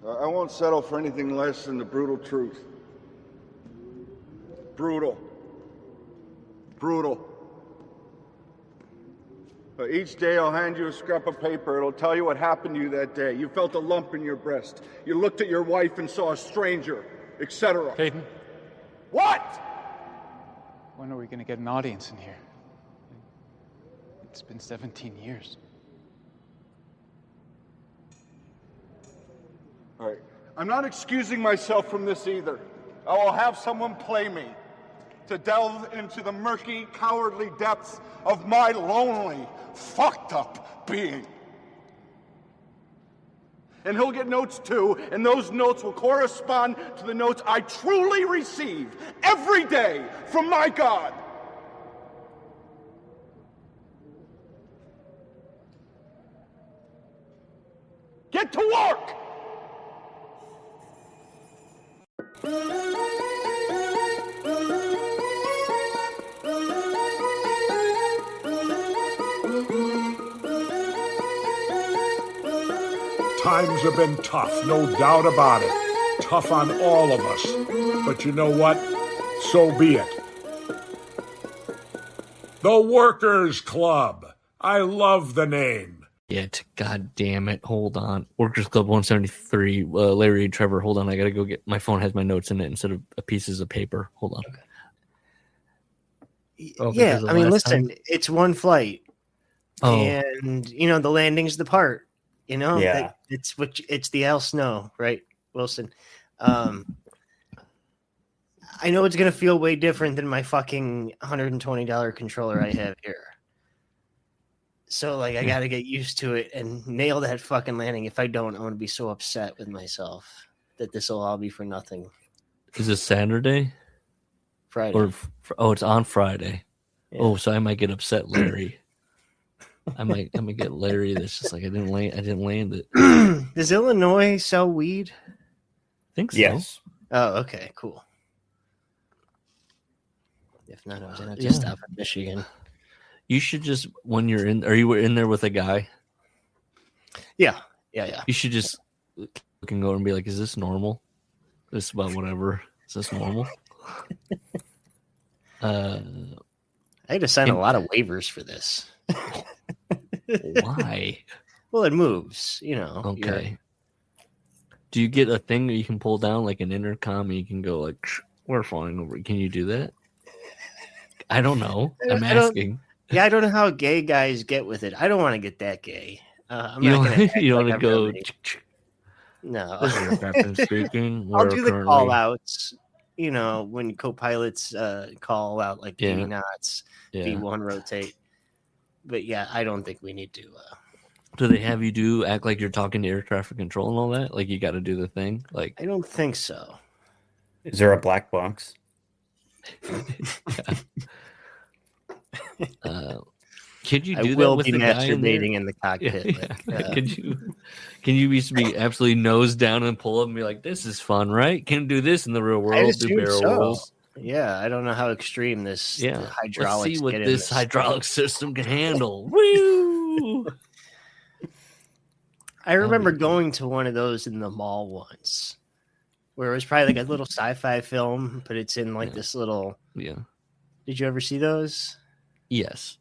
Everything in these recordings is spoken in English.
I won't settle for anything less than the brutal truth. Brutal. Brutal. Each day I'll hand you a scrap of paper. It'll tell you what happened to you that day. You felt a lump in your breast. You looked at your wife and saw a stranger, etc. Caden. What? When are we going to get an audience in here? It's been 17 years. All right. I'm not excusing myself from this either. I will have someone play me to delve into the murky, cowardly depths of my lonely, fucked up being. And he'll get notes too, and those notes will correspond to the notes I truly receive every day from my God. Get to work! Times have been tough, no doubt about it. Tough on all of us. But you know what? So be it. The Workers Club. I love the name. Yeah, God damn it. Hold on. Workers Club 173. Larry and Trevor, hold on. I got to go get my phone has my notes in it instead of pieces of paper. Hold on. Okay. Yeah, I mean, listen, it's one flight. Oh. And, the landing's the part. Yeah. It's the Al Snow, right, Wilson? I know it's going to feel way different than my fucking $120 controller I have here. So, I got to get used to it and nail that fucking landing. If I don't, I'm going to be so upset with myself that this will all be for nothing. Is this Saturday? Friday. It's on Friday. Yeah. Oh, so I might get upset, Larry. I'm gonna get Larry. That's just I didn't land it. Does Illinois sell weed? I think so. Yes. Oh, okay, cool. If not, I was gonna have to stop in Michigan. You should just when you're in. Are you in there with a guy? Yeah. You should just look and go and be like, "Is this normal? This about whatever. Is this normal?" I had to sign a lot of waivers for this. Why? Well, it moves, Okay. Do you get a thing that you can pull down like an intercom and you can go like, we're flying over? Can you do that? I don't know. I'm asking. I don't know how gay guys get with it. I don't want to get that gay. You don't want to go. No. Speaking. I'll do the call outs. When co-pilots call out like 80 knots, V1 rotate. But I don't think we need to. Do they have you act like you're talking to air traffic control and all that? Like you got to do the thing? Like I don't think so. Is there a black box? Could you do I that will with be the guy masturbating in the cockpit. Can you be absolutely nose down and pull up and be like, "This is fun, right? Can do this in the real world? Do barrel rolls." Yeah, I don't know how extreme this hydraulics. Let's see what this hydraulic system can handle. Woo! I remember going to one of those in the mall once, where it was probably like a little sci-fi film, but it's in like this little. Yeah. Did you ever see those? Yes.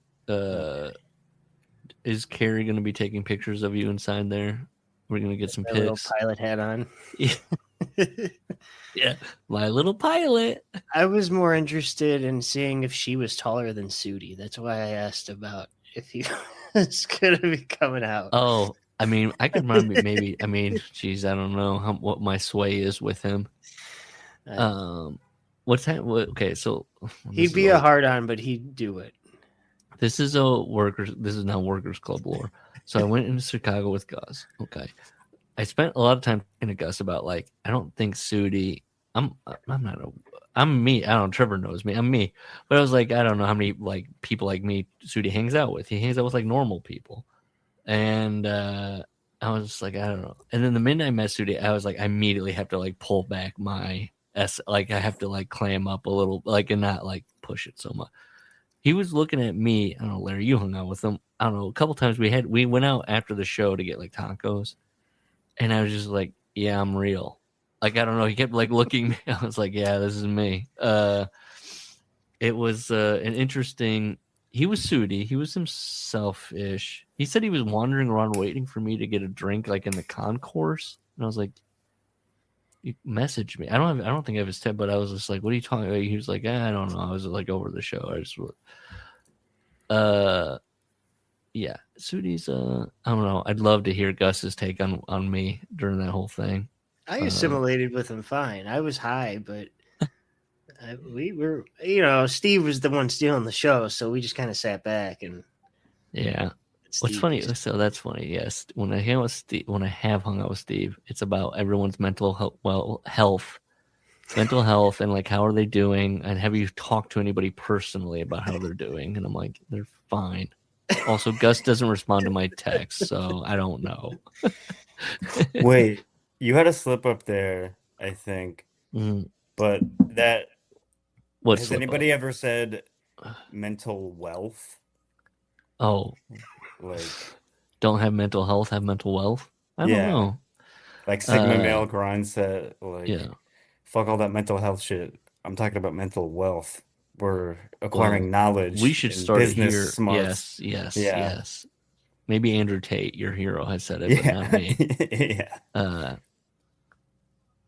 Is Carrie going to be taking pictures of you inside there? We're going to get some pics. Little pilot hat on. Yeah, my little pilot. I was more interested in seeing if she was taller than Sudi. That's why I asked about if he was going to be coming out. Oh, I mean, I could remember maybe. I mean, geez, I don't know what my sway is with him. What's that? Okay, so he'd be a hard on, but he'd do it. This is not Workers Club lore. So I went into Chicago with Gus. Okay. I spent a lot of time talking to Gus about I don't think Sudi. I'm me. I don't know. Trevor knows me. I'm me. But I was like, I don't know how many people like me Sudi hangs out with. He hangs out with normal people. And I was just like, I don't know. And then the minute I met Sudi, I was like, I immediately have to pull back my I have to clam up a little, and not push it so much. He was looking at me. I don't know, Larry, you hung out with him. I don't know. A couple times we went out after the show to get tacos. And I was just yeah, I'm real. Like, I don't know. He kept like looking me. I was like, yeah, this is me. It was an interesting. He was Sudi. He was himself-ish. He said he was wandering around waiting for me to get a drink, like in the concourse. And I was like, "You messaged me. I don't think I have his tip, but I was just like, what are you talking about?" He was like, I don't know. I was like over the show. I just, yeah, Sudi's. I don't know. I'd love to hear Gus's take on me during that whole thing. I assimilated with him fine. I was high, but we were, you know, Steve was the one stealing the show, so we just kind of sat back and. Yeah. What's funny? So that's funny. Yes, when I hang out with Steve, when I have hung out with Steve, it's about everyone's mental health, and like how are they doing, and have you talked to anybody personally about how they're doing? And I'm like, they're fine. Also, Gus doesn't respond to my texts, so I don't know. Wait, you had a slip up there, I think, but that. Has anybody ever said mental wealth? Oh. Like, don't have mental health, have mental wealth. I don't know. Like Sigmund Male Grind said, like, yeah, fuck all that mental health shit. I'm talking about mental wealth. We're acquiring knowledge. We should start business here. Smarts. Yes. Maybe Andrew Tate, your hero, has said it, but not me. Yeah.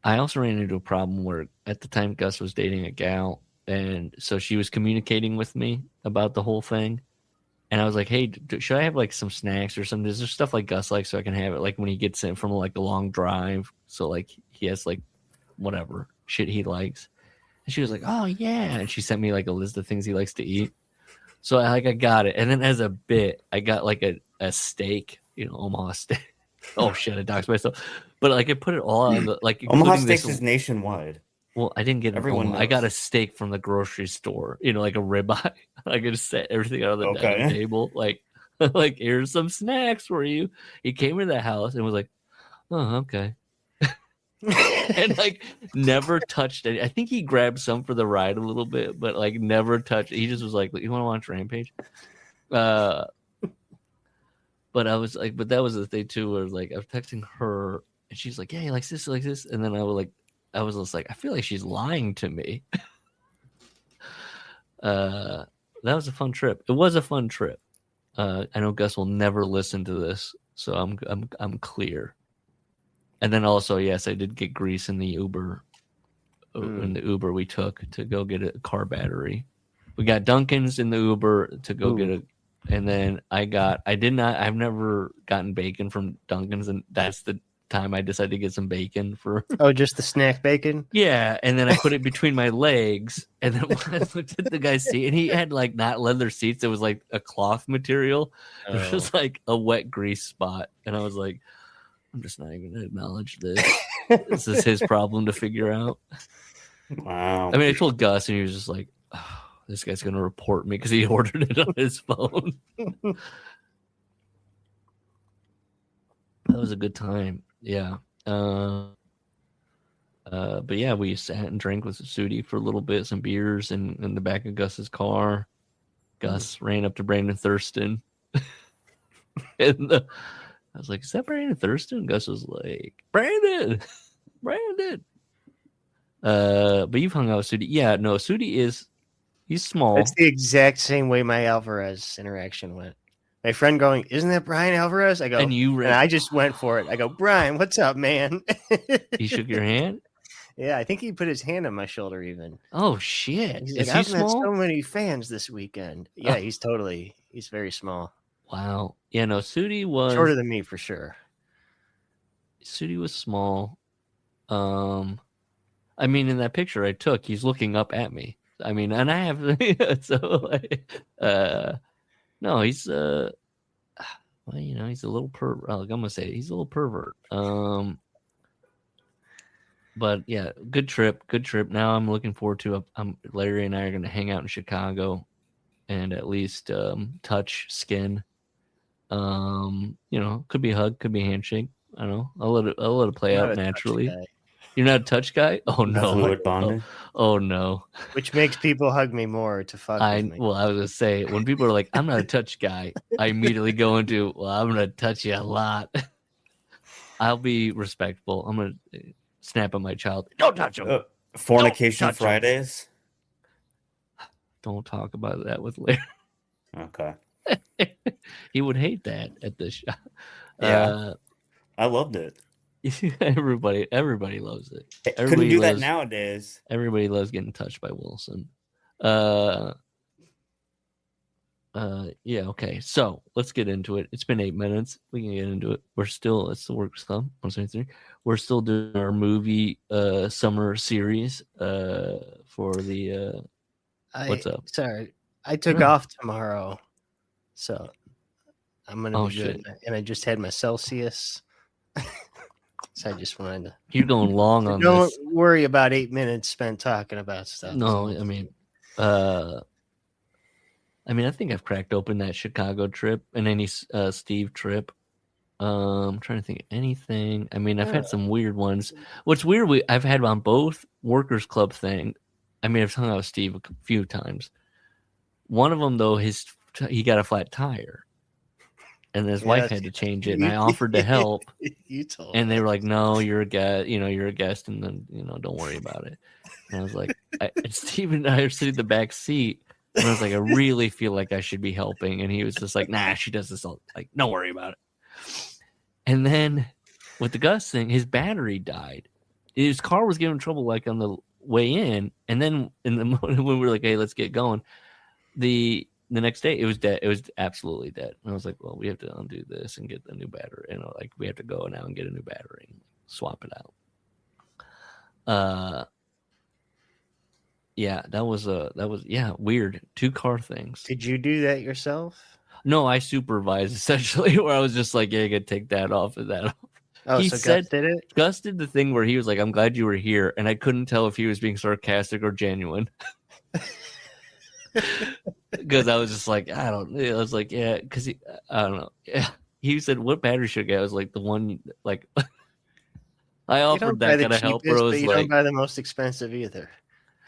I also ran into a problem where at the time Gus was dating a gal, and so she was communicating with me about the whole thing. And I was like, hey, should I have like some snacks or something? Is there stuff like Gus likes so I can have it like when he gets in from like a long drive? So like he has like whatever shit he likes. And she was like, oh yeah. And she sent me like a list of things he likes to eat. So I got it. And then as a bit, I got like a steak, you know, Omaha steak. Oh shit, I doxed myself. But like I put it all on the like Omaha Steaks is nationwide. Well, I didn't get everyone. I got a steak from the grocery store, you know, like a ribeye. I could set everything out on the dining table, like here's some snacks for you. He came to the house and was like, "Oh, okay," and like never touched it. I think he grabbed some for the ride a little bit, but like never touched. He just was like, "You want to watch Rampage?" But I was like, but that was the thing too, where like I was texting her and she's like, "Yeah, he likes this, and then I was just like, I feel like she's lying to me. That was a fun trip. It was a fun trip. I know Gus will never listen to this, so I'm clear. And then also, yes, I did get grease in the Uber. In the Uber we took to go get a car battery. We got Dunkin's in the Uber to go get and then I've never gotten bacon from Dunkin's, and that's the time I decided to get some bacon for just the snack bacon. Yeah, and then I put it between my legs, and then when I looked at the guy's seat, and he had like not leather seats, it was like a cloth material. It was just like a wet grease spot, and I was like, I'm just not even gonna acknowledge this. This is his problem to figure out. Wow. I mean, I told Gus, and he was just like, oh, this guy's gonna report me because he ordered it on his phone. That was a good time. Yeah. But yeah, we sat and drank with Sudi for a little bit, some beers in the back of Gus's car. Gus ran up to Brandon Thurston. And I was like, is that Brandon Thurston? Gus was like, Brandon. But you've hung out with Sudi. Yeah, no, Sudi he's small. That's the exact same way my Alvarez interaction went. My friend going, isn't that Brian Alvarez? I go, and I just went for it. I go, Brian, what's up, man? He shook your hand? Yeah, I think he put his hand on my shoulder even. Oh, shit. He's like, I've met so many fans this weekend. Yeah, he's very small. Wow. Yeah, no, Sudi was... shorter than me, for sure. Sudi was small. I mean, in that picture I took, he's looking up at me. I mean, and I have... so, no, he's well, you know, he's a little pervert. I'm gonna say he's a little pervert. But yeah, good trip. Now I'm looking forward to Larry and I are gonna hang out in Chicago and at least touch skin. You know, could be a hug, could be a handshake. I don't know. I'll let it play out naturally. You're not a touch guy? Oh no. Fluid bonding. Oh no. Which makes people hug me more to fuck with me. Well, I was gonna say, when people are like, I'm not a touch guy, I immediately go into, well, I'm gonna touch you a lot. I'll be respectful. I'm gonna snap at my child. Don't touch him. Fornication Fridays. Don't talk about that with Larry. Okay. He would hate that at this show. Yeah, I loved it. Everybody loves it. Couldn't do that nowadays. Everybody loves getting touched by Wilson. Yeah, okay. So let's get into it. It's been 8 minutes. We can get into it. It's the Workers Club 173. We're still doing our movie summer series for the what's up? Sorry. I took off tomorrow. So I'm gonna be good. And I just had my Celsius. So I just wanted to. You're going long on don't this. Don't worry about 8 minutes spent talking about stuff. No, I mean, I think I've cracked open that Chicago trip and any Steve trip. I'm trying to think of anything. I mean, I've had some weird ones. What's weird, I've had on both Workers Club thing. I mean, I've hung out with Steve a few times. One of them, though, he got a flat tire. And his wife had to change it, and I offered to help. And they were like, "No, you're a guest. You're a guest, and then don't worry about it." And I was like, Steve and I are sitting in the back seat, and I was like, "I really feel like I should be helping," and he was just like, "Nah, she does this all. Like, don't worry about it." And then with the Gus thing, his battery died. His car was giving him trouble like on the way in, and then in the morning when we were like, "Hey, let's get going," the next day it was dead. It was absolutely dead. And I was like, well, we have to undo this and get the new battery. Like we have to go now and get a new battery and swap it out. Yeah, that was weird. 2-car things. Did you do that yourself? No, I supervised essentially where I was just like, yeah, you gotta take that off and that off. Oh, so Gus did it? Gus did the thing where he was like, I'm glad you were here, and I couldn't tell if he was being sarcastic or genuine. Because I was just like, I don't know. I was like, yeah, because I don't know. Yeah. He said, what battery should I get? I was like, the one, like, I offered that kind of help. But you don't buy the most expensive either.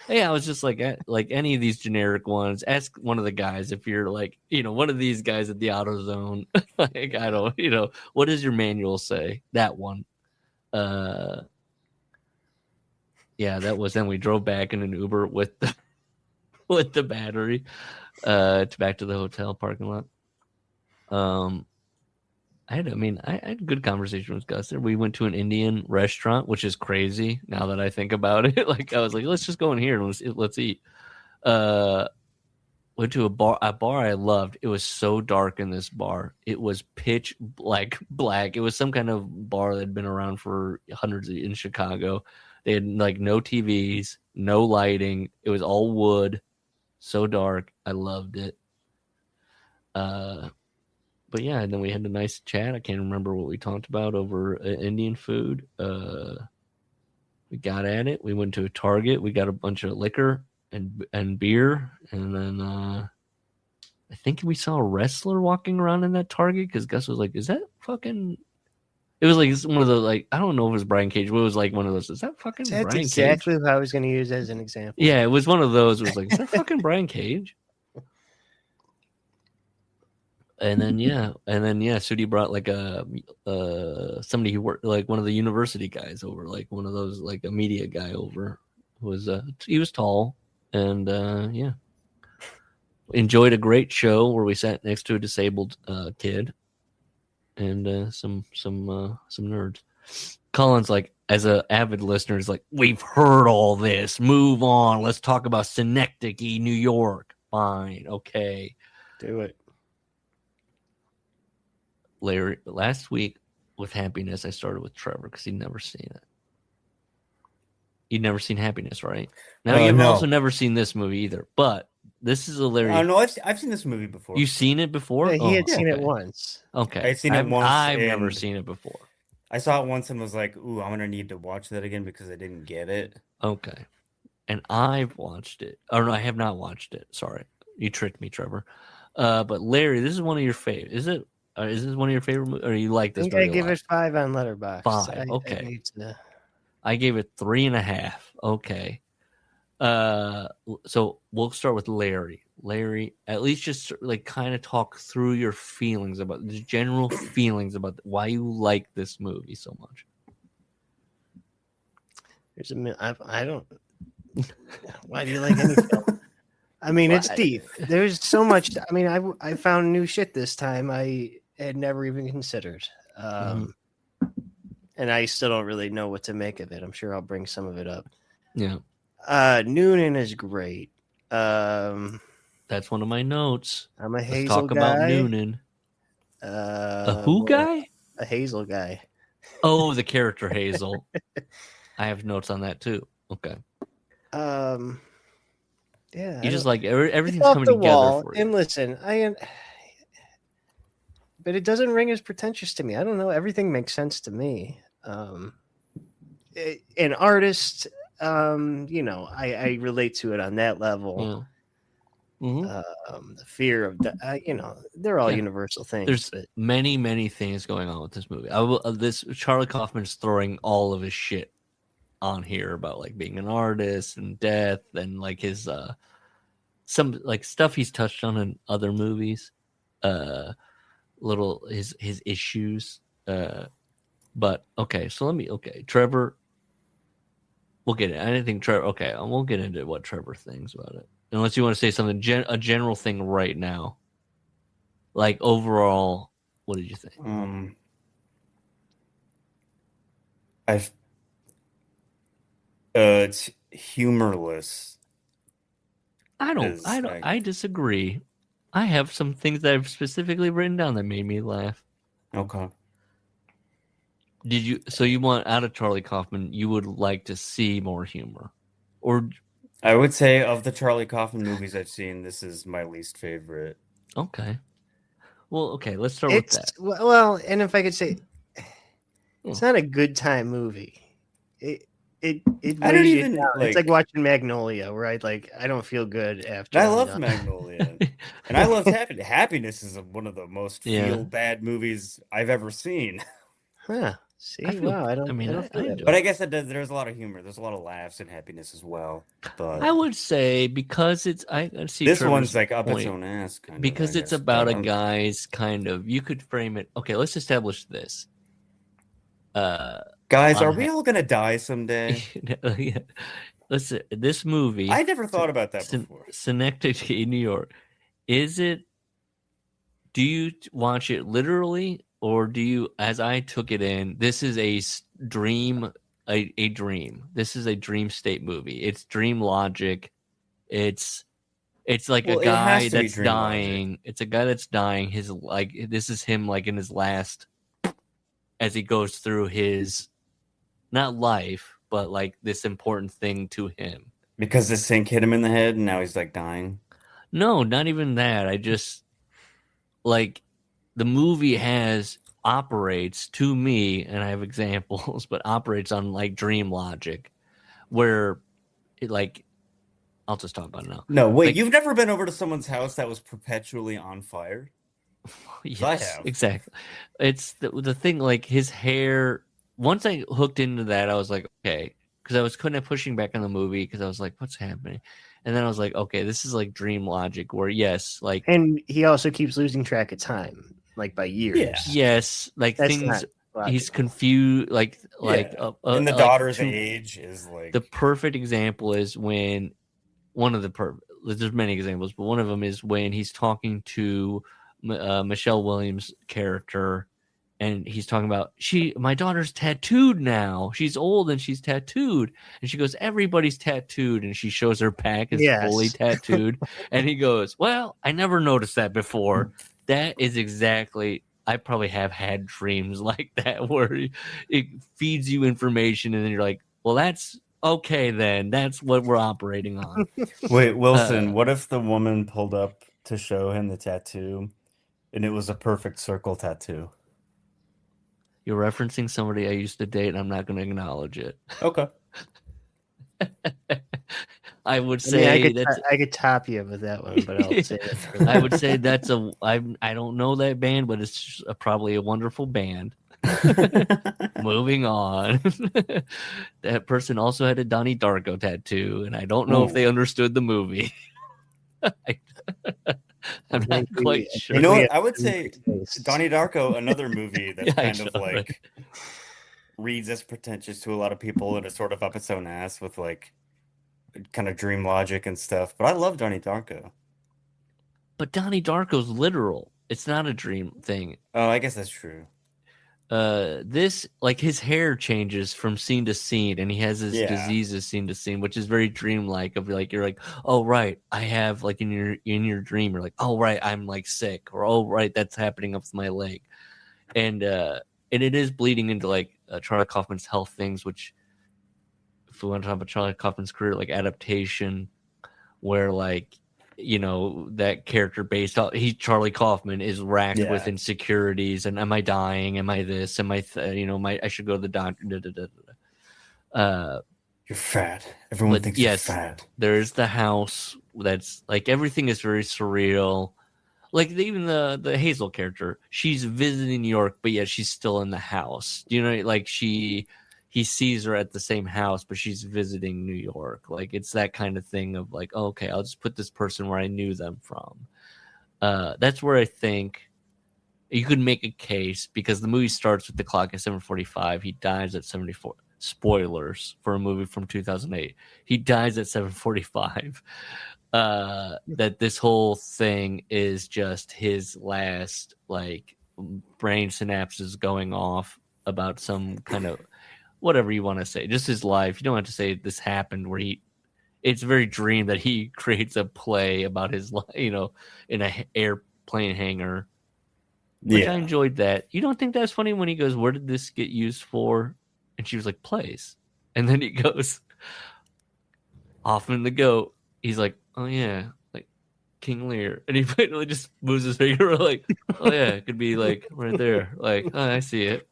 Yeah, I was just like any of these generic ones. Ask one of the guys if you're like, one of these guys at the AutoZone. Like, I don't, what does your manual say? That one. Yeah, that was. Then we drove back in an Uber with the battery back to the hotel parking lot. I had a good conversation with Gus there. We went to an Indian restaurant, which is crazy now that I think about it. Like I was like, let's just go in here and let's eat. Went to a bar I loved. It was so dark in this bar. It was pitch black. It was some kind of bar that had been around for hundreds in Chicago. They had like no TVs, no lighting. It was all wood. So dark. I loved it. But yeah, and then we had a nice chat. I can't remember what we talked about over Indian food. We got at it. We went to a Target. We got a bunch of liquor and beer. And then I think we saw a wrestler walking around in that Target because Gus was like, is that fucking... It was like one of the, like, I don't know if it was Brian Cage, but it was like one of those, is that fucking Brian Cage? That's exactly what I was going to use as an example. Yeah, it was one of those. It was like, is that fucking Brian Cage? And then Sudi brought like somebody who worked, like one of the university guys over, like one of those, like a media guy over. He was tall, and yeah, enjoyed a great show where we sat next to a disabled kid and some nerds. Colin's like, as an avid listener, is like, we've heard all this. Move on. Let's talk about Synecdoche, New York. Fine, okay, do it. Larry, last week with Happiness, I started with Trevor because he'd never seen it. You'd never seen Happiness, right? Now you've also never seen this movie either. But this is a Larry. Oh no, I've seen this movie before. You've seen it before? Yeah, he had seen it once. Okay, I'd seen it once. I've never seen it before. I saw it once and was like, "Ooh, I'm gonna need to watch that again because I didn't get it." Okay, and I've watched it. Oh no, I have not watched it. Sorry, you tricked me, Trevor. But Larry, this is one of your favorites. Is this one of your favorite movies, or you like this movie? I give it 5 on Letterboxd. 5, okay. I gave it 3.5. Okay. So we'll start with Larry. Larry, at least just like kind of talk through your feelings about the general feelings about why you like this movie so much. I don't. Why do you like any film? I mean, it's deep. There's so much. I mean, I found new shit this time I had never even considered. And I still don't really know what to make of it. I'm sure I'll bring some of it up. Yeah. Noonan is great. That's one of my notes. I'm a Let's Hazel talk guy. about Noonan. A who guy? A Hazel guy. Oh, the character Hazel. I have notes on that too. Okay. Yeah. You just like everything's off coming the together wall. for you. And listen, but it doesn't ring as pretentious to me. I don't know. Everything makes sense to me. An artist, I relate to it on that level. Yeah. Mm-hmm. The fear of they're all universal things. There's many things going on with this movie. This Charlie Kaufman's throwing all of his shit on here about like being an artist and death and like his some like stuff he's touched on in other movies, little his issues. But okay, so Trevor. We'll get it. I didn't think Trevor. Okay, we'll get into what Trevor thinks about it. Unless you want to say something, a general thing right now. Like overall, what did you think? It's humorless. I disagree. I have some things that I've specifically written down that made me laugh. Okay. So you want out of Charlie Kaufman, you would like to see more humor? Or I would say of the Charlie Kaufman movies I've seen, this is my least favorite. Okay. Well, okay, let's start with that. Well, and if I could say, it's not a good time movie. It I don't even like, it's like watching Magnolia, where I don't feel good after. I love Magnolia, and I love Happiness is one of the most feel bad movies I've ever seen. Huh. See, I don't feel that. But I guess there's a lot of humor. There's a lot of laughs in Happiness as well. But I would say because it's I see this Trevor's one's like up point, its own ass, kind because of, it's about a guy's kind of. You could frame it. Okay, let's establish this. Guys, are we all gonna die someday? Yeah. Listen, this movie. I never thought about that before. Synecdoche, New York. Do you watch it literally? Or do you, as I took it in, this is a dream, a dream. This is a dream state movie. It's dream logic. It's like a guy that's dying. Logic. It's a guy that's dying. This is him like in his last, as he goes through his, not life, but like this important thing to him. Because the sink hit him in the head and now he's like dying? No, not even that. I just, like, the movie operates to me, and I have examples, but operates on like dream logic, where it like, I'll just talk about it now. No, wait, you've never been over to someone's house that was perpetually on fire? Yes, I have. Exactly. It's the thing, like his hair. Once I hooked into that, I was like, okay, because I was kind of pushing back on the movie because I was like, what's happening? And then I was like, okay, this is like dream logic, where yes, like, and he also keeps losing track of time. Like by years. Yeah. Yes, like that's things. He's confused. And the daughter's age is like the perfect example is when there's many examples, but one of them is when he's talking to Michelle Williams' character, and he's talking about my daughter's tattooed now. She's old and she's tattooed, and she goes, everybody's tattooed, and she shows her pack is fully tattooed, and he goes, well, I never noticed that before. That is exactly. I probably have had dreams like that where it feeds you information, and then you're like, "Well, that's okay. Then that's what we're operating on." Wait, Wilson. What if the woman pulled up to show him the tattoo, and it was a perfect circle tattoo? You're referencing somebody I used to date, and I'm not going to acknowledge it. Okay. I would say I could top you with that one, but I'll say I would say I don't know that band, but it's probably a wonderful band. Moving on. That person also had a Donnie Darko tattoo, and I don't know if they understood the movie. I'm not quite sure. You know what? I would say Donnie Darko, another movie that's kind of like right? reads as pretentious to a lot of people and is sort of up its own ass with like kind of dream logic and stuff. But I love Donnie Darko. But Donnie Darko's literal. It's not a dream thing. Oh, I guess that's true. This, like, his hair changes from scene to scene, and he has his diseases scene to scene, which is very dreamlike. Of like, you're like, oh right, I have like in your dream, you're like, oh right, I'm like sick, or oh right, that's happening up my leg, and it is bleeding into like Charlie Kaufman's health things, which if we want to talk about Charlie Kaufman's career, like adaptation, where like, you know, that character based on Charlie Kaufman is racked with insecurities, and am I dying? Am I this? Am I I should go to the doctor. You're fat. Everyone thinks you're fat. There's the house that's like everything is very surreal. Like even the Hazel character, she's visiting New York, but yet she's still in the house. You know, like he sees her at the same house, but she's visiting New York. Like it's that kind of thing of like, oh, okay, I'll just put this person where I knew them from. That's where I think you could make a case, because the movie starts with the clock at 7:45. He dies at 74. Spoilers for a movie from 2008. He dies at 7:45. That this whole thing is just his last like brain synapses going off about some kind of whatever you want to say, just his life. You don't have to say this happened where it's very dream that he creates a play about his life, you know, in a airplane hangar, which I enjoyed that. You don't think that's funny when he goes, where did this get used for? And she was like, plays. And then he goes off in the goat. He's like, oh yeah, like King Lear. And he finally just moves his finger like, oh yeah, it could be like right there. Like, oh, I see it.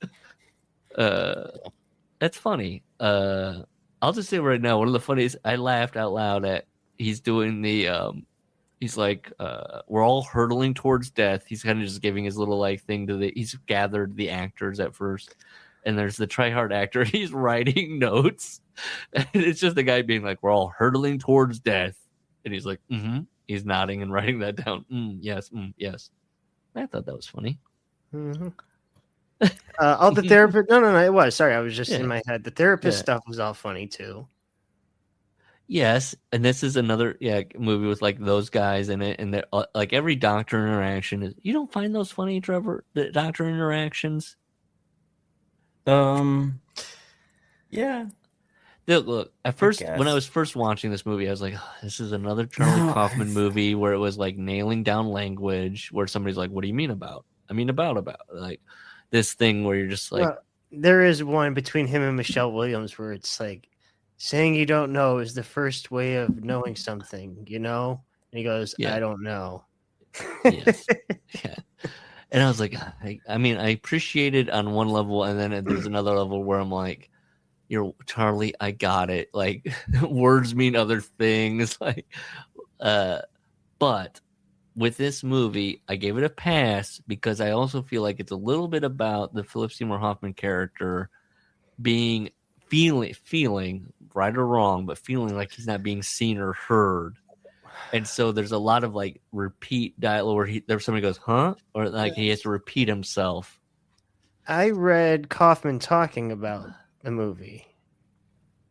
That's funny. I'll just say right now, one of the funniest, I laughed out loud at, he's doing the, he's like, we're all hurtling towards death. He's kind of just giving his little like thing to he's gathered the actors at first. And there's the try-hard actor. He's writing notes. And it's just the guy being like, we're all hurtling towards death. And he's like, mm-hmm. He's nodding and writing that down. Yes, yes. I thought that was funny. Mm-hmm. The therapist. No, it was. Sorry, I was just in my head. The therapist stuff was all funny too. Yes, and this is another movie with like those guys in it, and like every doctor interaction is. You don't find those funny, Trevor? The doctor interactions. Yeah. Look, at first, when I was first watching this movie, I was like, oh, this is another Charlie Kaufman movie where it was like nailing down language, where somebody's like, what do you mean about? I mean about like this thing where you're just like, well, there is one between him and Michelle Williams where it's like saying you don't know is the first way of knowing something, you know? And he goes, I don't know. Yes. Yeah. And I was like, I mean, I appreciate it on one level, and then there's another level where I'm like, you're Charlie, I got it. Like words mean other things. Like, but with this movie, I gave it a pass because I also feel like it's a little bit about the Philip Seymour Hoffman character feeling right or wrong, but feeling like he's not being seen or heard. And so there's a lot of like repeat dialogue where somebody goes, huh? Or like he has to repeat himself. I read Kaufman talking about the movie,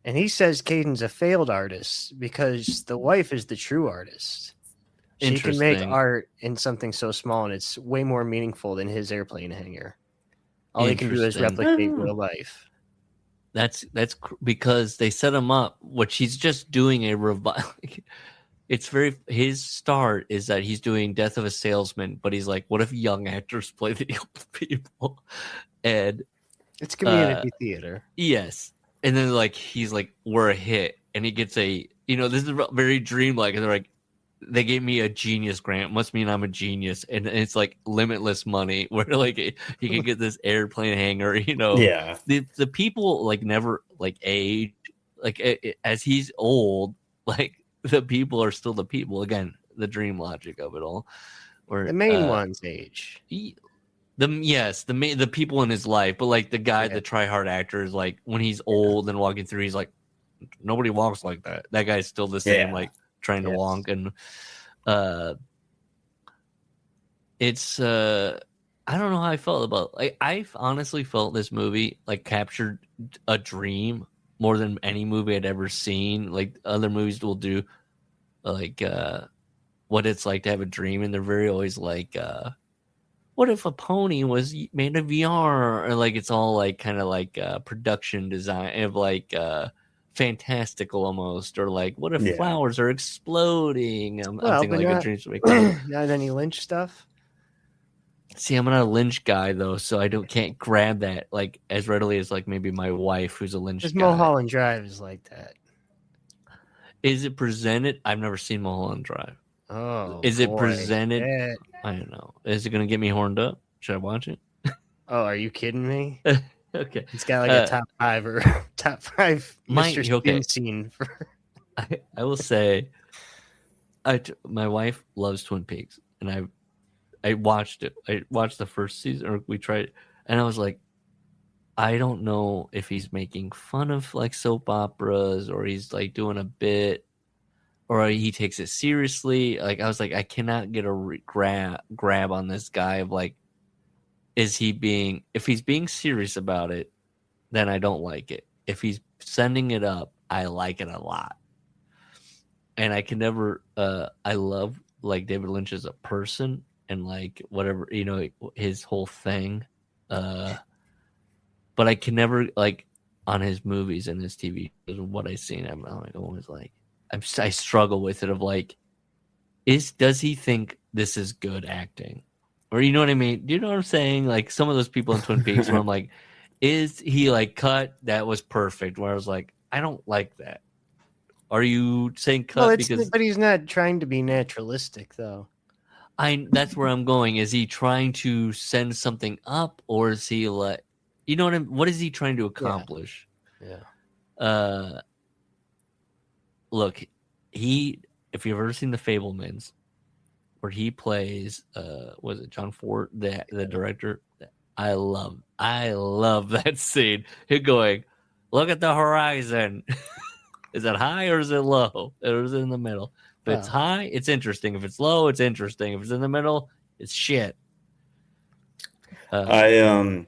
and he says Caden's a failed artist because the wife is the true artist. She can make art in something so small, and it's way more meaningful than his airplane hangar. All he can do is replicate real life. That's because they set him up. What she's just doing a revival. It's his start is that he's doing Death of a Salesman, but he's like, what if young actors play the old people? And it's community theater. Yes. And then like, he's like, we're a hit. And he gets this is very dreamlike. And they're like, they gave me a genius grant. Must mean I'm a genius. And it's like limitless money where like he can get this airplane hangar, you know? Yeah. The people like never like age, like as he's old, like, the people are still the people. Again, the dream logic of it all. Or the main one's age. the people in his life, but like the guy, the try-hard actor is like when he's old and walking through, he's like, nobody walks like that. That guy's still the same, like trying to walk, and it's I don't know how I felt about, like, I honestly felt this movie like captured a dream more than any movie I'd ever seen. Like other movies will do, like what it's like to have a dream, and they're very always like, what if a pony was made of VR? Or like it's all like kind of like production design of like fantastical almost, or like what if flowers are exploding? I'm thinking like a dream to make not any Lynch stuff. See, I'm not a Lynch guy though, so I can't grab that like as readily as like maybe my wife, who's a Lynch guy. Mulholland Drive is like that. Is it presented? I've never seen Mulholland Drive. Oh, is it presented? Yeah. I don't know. Is it going to get me horned up? Should I watch it? Oh, are you kidding me? Okay, it's got like a top 5 Mr. Spin scene for. I will say, my wife loves Twin Peaks, and I watched it. I watched the first season, or we tried it, and I was like, I don't know if he's making fun of like soap operas, or he's like doing a bit, or he takes it seriously. Like I was like, I cannot get a grab on this guy of like, if he's being serious about it, then I don't like it. If he's sending it up, I like it a lot. And I can never, I love like David Lynch as a person and like whatever, his whole thing. But I can never, like, on his movies and his TV shows and what I've seen, I'm like always like, I struggle with it of like, does he think this is good acting? Or you know what I mean? Do you know what I'm saying? Like some of those people in Twin Peaks where I'm like, is he like cut? That was perfect. Where I was like, I don't like that. Are you saying cut but he's not trying to be naturalistic though. That's where I'm going. Is he trying to send something up, or is he like, what is he trying to accomplish? Yeah. Look, if you've ever seen The Fabelmans, where he plays, was it John Ford, the director? I love that scene. Him going, look at the horizon. Is it high or is it low? Or is it in the middle? If it's high, it's interesting. If it's low, it's interesting. If it's in the middle, it's shit. So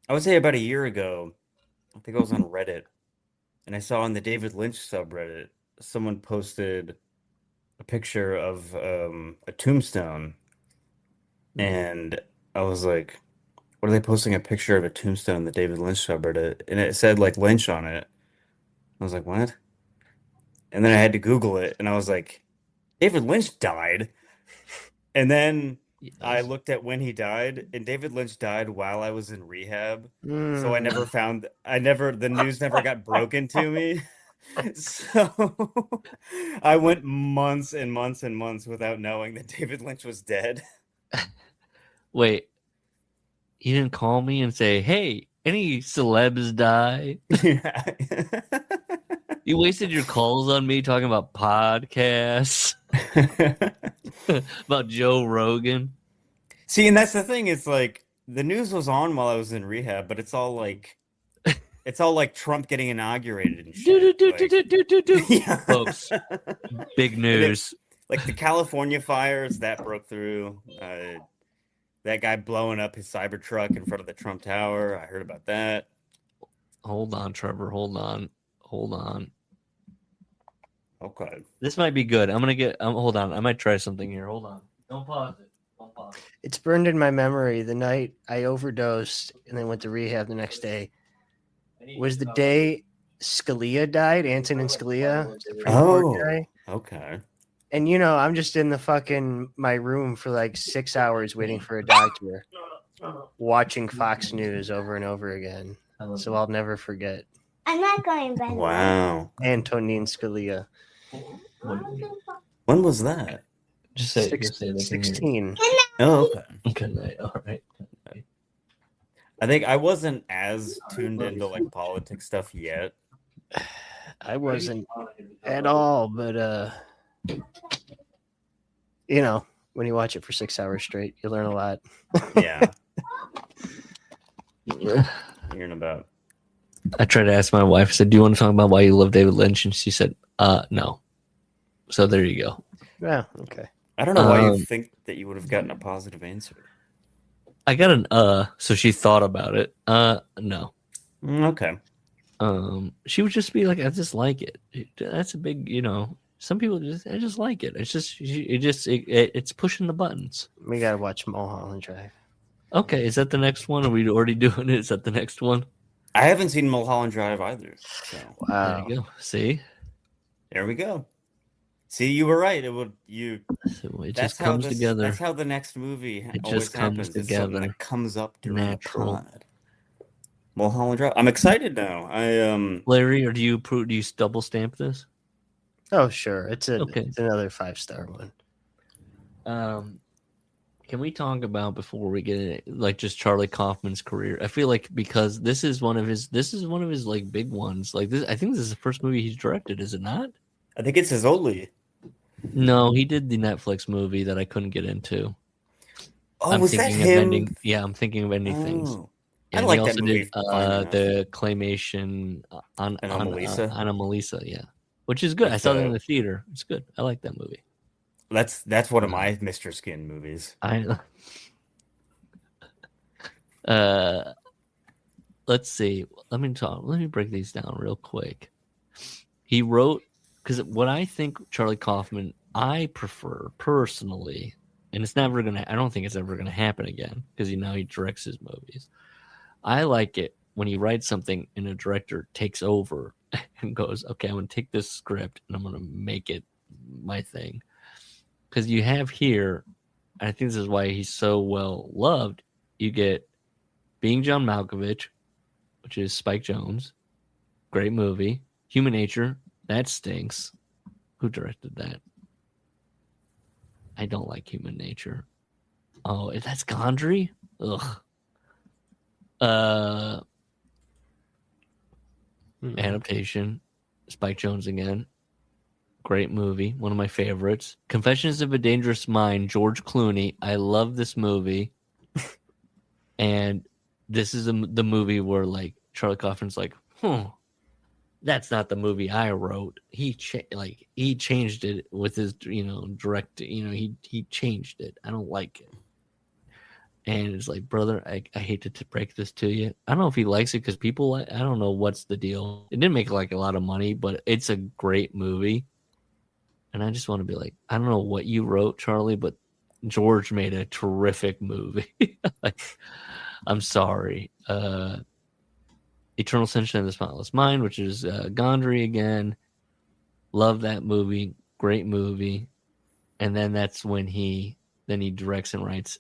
I would say about a year ago, I think I was on Reddit, and I saw on the David Lynch subreddit, someone posted a picture of a tombstone, and I was like, what are they posting a picture of a tombstone in the David Lynch subreddit? And it said like Lynch on it. I was like, what? And then I had to Google it, and I was like, David Lynch died. And then I looked at when he died, and David Lynch died while I was in rehab. So the news never got broken to me. So I went months and months and months without knowing that David Lynch was dead. Wait, you didn't call me and say, hey, any celebs die? Yeah. You wasted your calls on me talking about podcasts, about Joe Rogan. See, and that's the thing. It's like the news was on while I was in rehab, but it's all like Trump getting inaugurated and shit. Yeah. Folks, big news. Like the California fires that broke through. That guy blowing up his Cybertruck in front of the Trump Tower. I heard about that. Hold on, Trevor. Hold on. Okay. This might be good. I'm going to hold on. I might try something here. Hold on. Don't pause it. It's burned in my memory. The night I overdosed and then went to rehab the next day was the day Scalia died, Antonin Scalia. Supreme Court guy. Okay. And I'm just in my room for like 6 hours waiting for a doctor, watching Fox News over and over again. So I'll never forget. I'm not going back. Wow. Antonin Scalia. When was that? Just say 16. Oh, okay. Good night. All right. I think I wasn't as tuned into like politics stuff yet. I wasn't at all, but when you watch it for 6 hours straight. You learn a lot. Yeah. Hearing about. I tried to ask my wife, I said, do you want to talk about why you love David Lynch? And she said, no. So there you go. Yeah, okay. I don't know why you think that you would have gotten a positive answer. I got an so she thought about it. No. Okay. She would just be like, I just like it. That's a big, some people I just like it. It's just, it's pushing the buttons. We gotta watch Mulholland Drive. Okay, is that the next one? Are we already doing it? Is that the next one? I haven't seen Mulholland Drive either. So Wow. There you go. See? there we go. See, you were right. So it just comes together. That's how the next movie It always just comes happens. It's something together. that comes up during Natural. the pod. Mulholland Drive. I'm excited now. Larry, or do you double stamp this? Oh, sure. It's Okay. it's another 5-star one. Can we talk about, before we get in, like, just Charlie Kaufman's career? I feel like, because this is one of his like big ones. Like this, I think this is the first movie he's directed. Is it not? I think it's his only. No, he did the Netflix movie that I couldn't get into. Oh, was that him? I'm thinking of ending things. Oh. And I like he that also movie. did the claymation on Anomalisa. Anomalisa, yeah, which is good. I saw that in the theater. It's good. I like that movie. That's one of my Mr. Skin movies. Let's see. Let me break these down real quick. He wrote, because what I think Charlie Kaufman, I prefer personally, and it's never gonna. I don't think it's ever gonna happen again, because he directs his movies. I like it when he writes something and a director takes over and goes, okay, I'm going to take this script and I'm going to make it my thing. Because you have here, and I think this is why he's so well loved, you get Being John Malkovich, which is Spike Jonze. Great movie. Human Nature, that stinks. Who directed that? I don't like Human Nature. Oh, that's Gondry? Ugh. Adaptation, Spike Jonze again. Great movie, one of my favorites. Confessions of a Dangerous Mind, George Clooney. I love this movie. And this is the movie where, like, Charlie Kaufman's like, that's not the movie I wrote. He changed it with his direct. He changed it. I don't like it. And it's like, brother, I hate to break this to you. I don't know if he likes it because people, I don't know what's the deal. It didn't make like a lot of money, but it's a great movie. And I just want to be like, I don't know what you wrote, Charlie, but George made a terrific movie. I'm sorry. Eternal Sunshine of the Spotless Mind, which is Gondry again. Love that movie. Great movie. And then that's when he directs and writes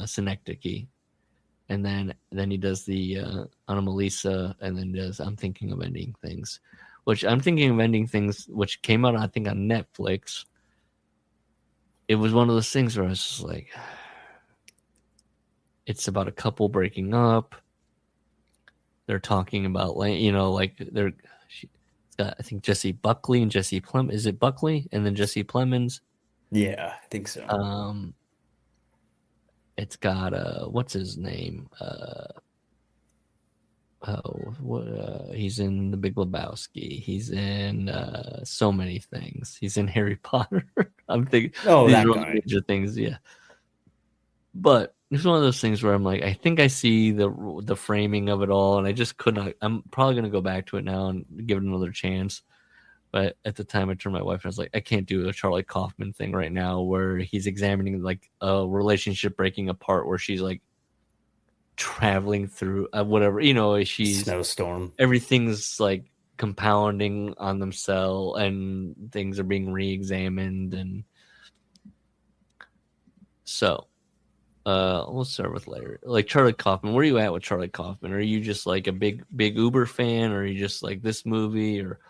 Synecdoche, and then he does the Anomalisa, and then does I'm Thinking of Ending Things, which came out, I think, on Netflix. It was one of those things where I was just like, it's about a couple breaking up. They're talking about, like, I think Jesse Buckley and Jesse Plemons. Is it Buckley and then Jesse Plemons? Yeah, I think so. It's got what's his name? He's in The Big Lebowski. He's in so many things. He's in Harry Potter. I'm thinking, these that are all guy. major things, yeah. But it's one of those things where I'm like, I think I see the framing of it all, and I just could not. I'm probably gonna go back to it now and give it another chance. But at the time, I turned to my wife and I was like, I can't do a Charlie Kaufman thing right now where he's examining like a relationship breaking apart where she's like traveling through whatever, she's snowstorm. Everything's like compounding on themselves and things are being re-examined. And so we'll start with Larry. Like Charlie Kaufman, where are you at with Charlie Kaufman? Are you just like a big Uber fan, or are you just like this movie, or...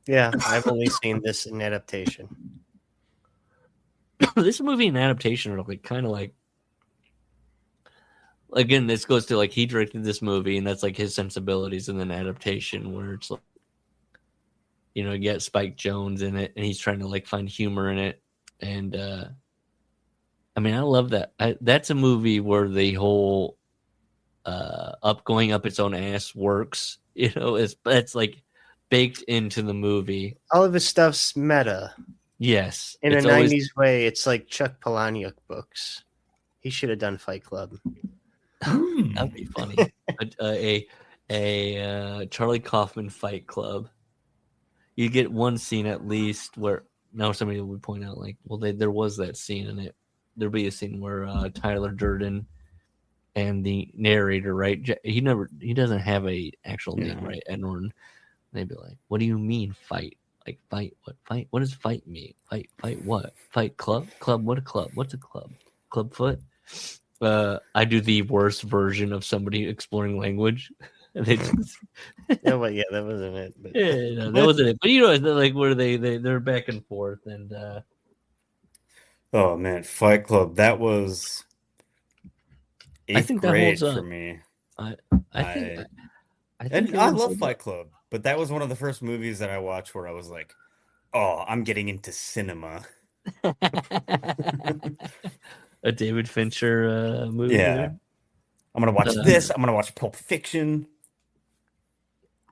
Yeah, I've only seen this in adaptation. This movie and adaptation are like kind of like, again, this goes to like he directed this movie and that's like his sensibilities, and then adaptation where it's like, you get Spike Jonze in it and he's trying to like find humor in it, and I mean, I love that. That's a movie where the whole going up its own ass works. You know, it's like baked into the movie. All of his stuff's meta. Yes, In a it's always 90s way, it's like Chuck Palahniuk books. He should have done Fight Club. that'd be funny. a Charlie Kaufman Fight Club. You get one scene at least where now somebody would point out like, well, there was that scene in it. There'll be a scene where Tyler Durden and the narrator, right? He doesn't have a actual name, right? Ed Norton. They'd be like, "What do you mean fight? Like fight? What fight? What does fight mean? Fight what? Fight club? Club? What a club? What's a club? Clubfoot?" I do the worst version of somebody exploring language. They just, that wasn't it. But... yeah, no, that wasn't it. But you know, like where they're back and forth and. Oh man, Fight Club. That was eighth grade for me. I love Fight Club, but that was one of the first movies that I watched where I was like, "Oh, I'm getting into cinema." A David Fincher movie. Yeah, I'm gonna watch this. I'm gonna watch Pulp Fiction.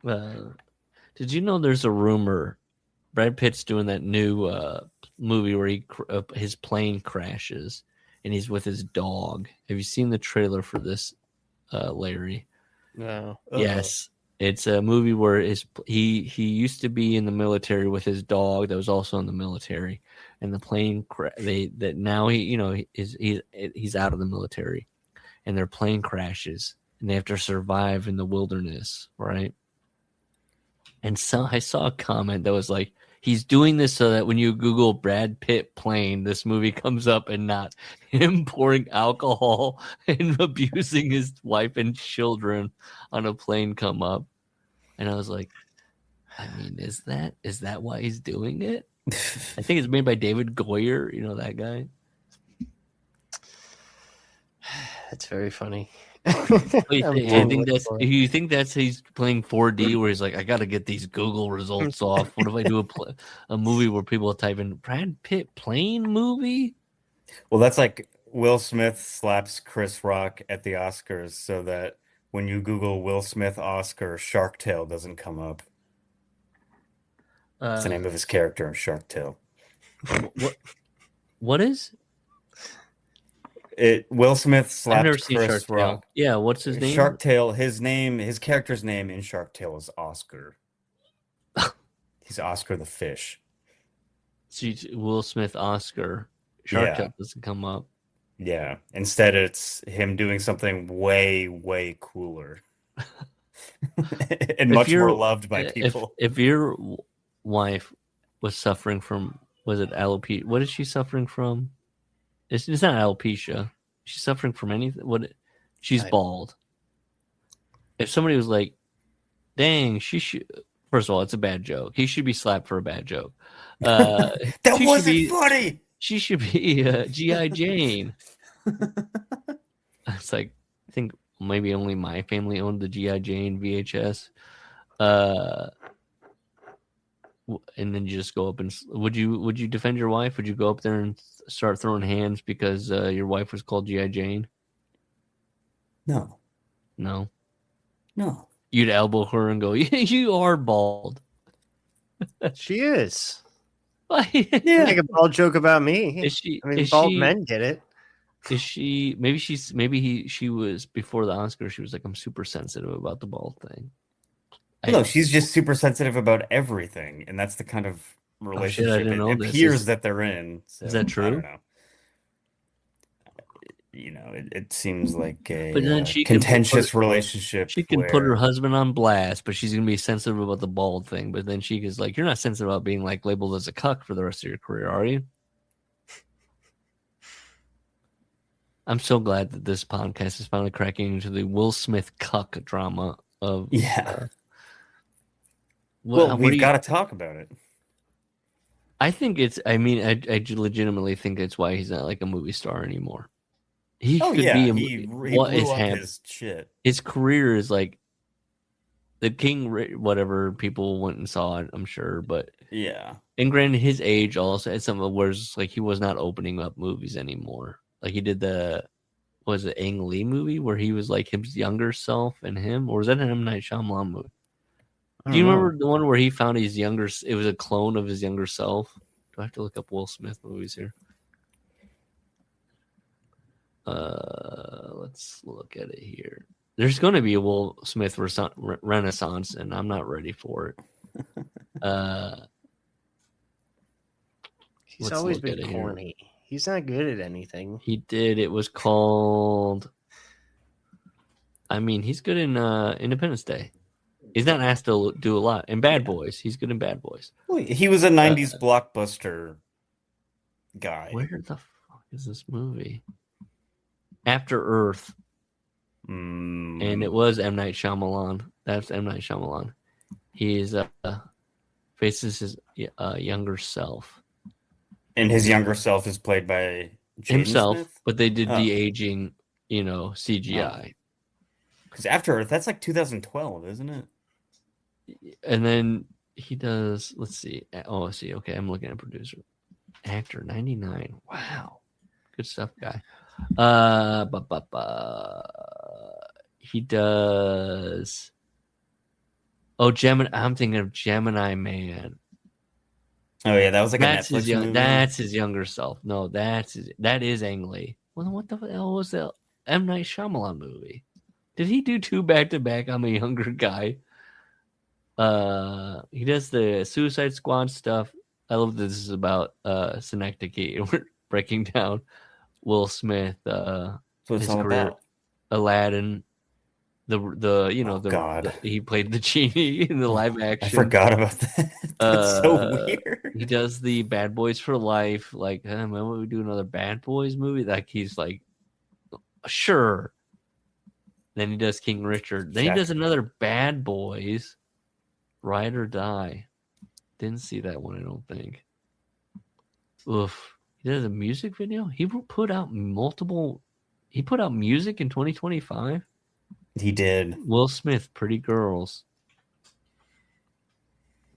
Did you know there's a rumor Brad Pitt's doing that new movie where his plane crashes and he's with his dog? Have you seen the trailer for this, Larry? No. Yes, it's a movie where he used to be in the military with his dog that was also in the military, and the plane now he's out of the military, and their plane crashes and they have to survive in the wilderness, right? And so I saw a comment that was like, he's doing this so that when you Google Brad Pitt plane, this movie comes up and not him pouring alcohol and abusing his wife and children on a plane come up. And I was like, I mean, is that why he's doing it? I think it's made by David Goyer. You know that guy? That's very funny. You think that's he's playing 4D where he's like, I got to get these Google results off. What if I do a movie where people type in Brad Pitt plane movie? Well, that's like Will Smith slaps Chris Rock at the Oscars so that when you Google Will Smith Oscar, Shark Tale doesn't come up. It's the name of his character in Shark Tale. What is? Will Smith slapped Chris Rock. Yeah, what's his name? Shark Tale. His character's name in Shark Tale is Oscar. He's Oscar the fish. Will Smith Oscar. Shark Tale doesn't come up. Yeah. Instead, it's him doing something way, way cooler and much more loved by people. If your wife was suffering from, was it alopecia? What is she suffering from? It's not alopecia. She's suffering from anything. She's bald. If somebody was like, dang, she should. First of all, it's a bad joke. He should be slapped for a bad joke. That wasn't funny. She should be G.I. Jane. It's like, I think maybe only my family owned the G.I. Jane VHS. And then you just go up and would you defend your wife? Would you go up there and start throwing hands because your wife was called G.I. Jane? No. You'd elbow her and go, you are bald. She is. Yeah. Make a bald joke about me. Is she? I mean, bald men get it. Is she? She was before the Oscar. She was like, I'm super sensitive about the bald thing. No, she's just super sensitive about everything, and that's the kind of relationship it appears that they're in. So, is that true? I don't know. You know, it seems like a contentious relationship. She can put her husband on blast, but she's going to be sensitive about the bald thing. But then she is like, you're not sensitive about being like labeled as a cuck for the rest of your career, are you? I'm so glad that this podcast is finally cracking into the Will Smith cuck drama of we've got to talk about it. I think it's. I mean, I legitimately think it's why he's not like a movie star anymore. He could be. What is happening? His shit. His career is like the King. Whatever people went and saw it, I'm sure, but yeah. And granted, his age also had some of where it's like he was not opening up movies anymore. Like he did was it Ang Lee movie where he was like his younger self and him, or was that an M. Night Shyamalan movie? Do you remember the one where he found his younger? It was a clone of his younger self. Do I have to look up Will Smith movies here? Let's look at it here. There's going to be a Will Smith renaissance, and I'm not ready for it. He's always been corny. He's not good at anything. He did. It was called. I mean, he's good in Independence Day. He's not asked to do a lot. In Bad Boys, he's good in Bad Boys. Well, he was a '90s blockbuster guy. Where the fuck is this movie? After Earth. And it was M. Night Shyamalan. That's M. Night Shyamalan. He faces his younger self. And his younger self is played by himself, Smith? But they did de-aging, CGI. Because After Earth, that's like 2012, isn't it? And then he does, let's see. Oh, I see. Okay, I'm looking at producer. Actor, 99. Wow. Good stuff, guy. He does. Oh, Gemini. I'm thinking of Gemini Man. Oh yeah, that was like that's a Netflix movie. That's his younger self. No, that is Ang Lee. Well, what the hell was the M. Night Shyamalan movie? Did he do two back to back? I'm a younger guy. He does the Suicide Squad stuff. I love that this is about Synecdoche, and we're breaking down Will Smith. So it's his all career, about Aladdin. He played the genie in the live action. I forgot about that. That's so weird. He does the Bad Boys for Life. Like, man, would we do another Bad Boys movie? Like, he's like, sure. Then he does King Richard. Then he does another Bad Boys, Ride or Die. Didn't see that one, I don't think. Oof. He does a music video. He put out music in 2025. He did. Will Smith, Pretty Girls.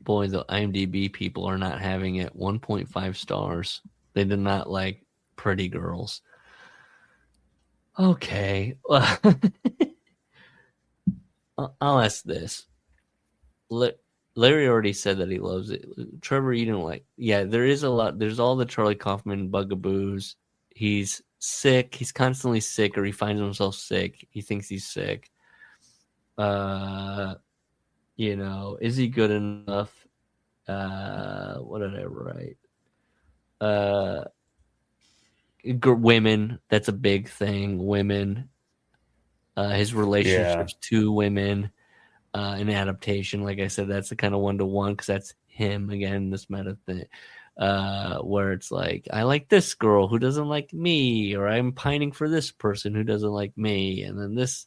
Boy, the IMDb people are not having it. 1.5 stars. They did not like Pretty Girls. Okay. I'll ask this. Larry already said that he loves it. Trevor, you don't like. Yeah, there is a lot. There's all the Charlie Kaufman bugaboos. He's sick. He's constantly sick, or he finds himself sick. He thinks he's sick. Is he good enough? What did I write? Women. That's a big thing. Women. His relationships to women. An adaptation, like I said, that's the kind of 1-to-1 because that's him again. This meta thing. Where it's like, I like this girl who doesn't like me, or I'm pining for this person who doesn't like me, and then this,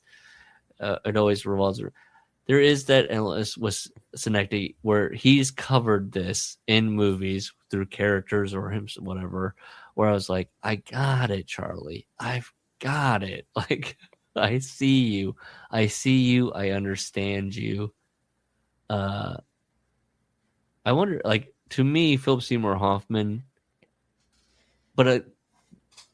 it always revolves around. There is that endless with Synecdoche where he's covered this in movies through characters or him, whatever, where I was like, I got it, Charlie. I've got it. Like, I see you. I understand you. I wonder, like, to me, Philip Seymour Hoffman, but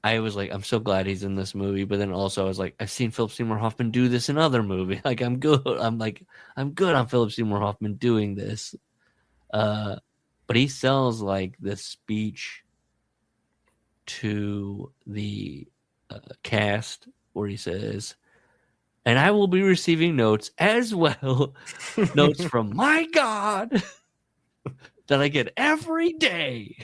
I was like, I'm so glad he's in this movie. But then also I was like, I've seen Philip Seymour Hoffman do this in other movies. Like, I'm good. I'm good on Philip Seymour Hoffman doing this. But he sells like this speech to the cast where he says, and I will be receiving notes as well, notes from my God that I get every day.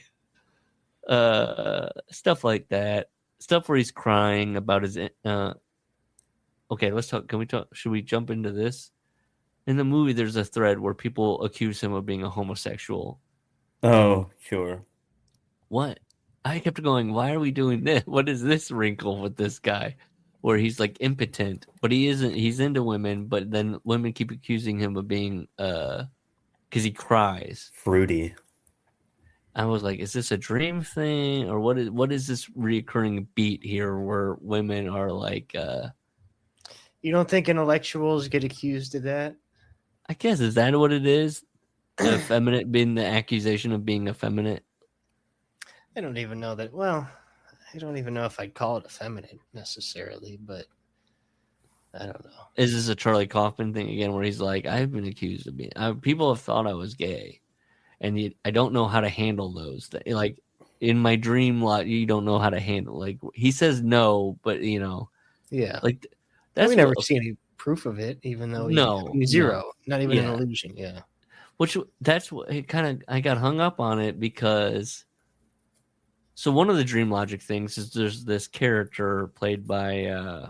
Stuff like that. Stuff where he's crying about his. Okay, let's talk. Can we talk? Should we jump into this? In the movie, there's a thread where people accuse him of being a homosexual. Oh, sure. What? I kept going, why are we doing this? What is this wrinkle with this guy? Where he's like impotent, but he isn't. He's into women, but then women keep accusing him of being because he cries. Fruity. I was like, is this a dream thing, or what is this reoccurring beat here where women are like You don't think intellectuals get accused of that? I guess, is that what it is? Effeminate, being the accusation of being effeminate? I don't even know that. Well, I don't even know if I'd call it effeminate necessarily, but I don't know. Is this a Charlie Kaufman thing again, where he's like, I've been accused of being, people have thought I was gay, and I don't know how to handle those. Like in my dream lot, you don't know how to handle. Like he says no, but Yeah. like that's we never see any proof of it, even though zero, not even an illusion. Yeah. Which that's what it kind of, I got hung up on it because. So one of the dream logic things is there's this character played by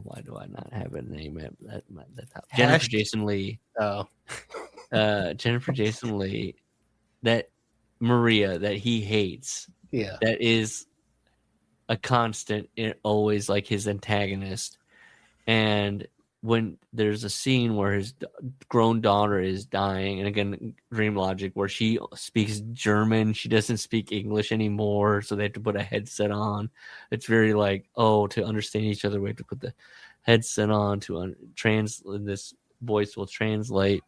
why do I not have a name at the top? Jennifer Jason Leigh. Oh. Jennifer Jason Leigh, that Maria that he hates. Yeah. That is a constant, always like his antagonist. And when there's a scene where his grown daughter is dying, and again, dream logic, where she speaks German, she doesn't speak English anymore, so they have to put a headset on. It's very like, to understand each other, we have to put the headset on to this voice will translate.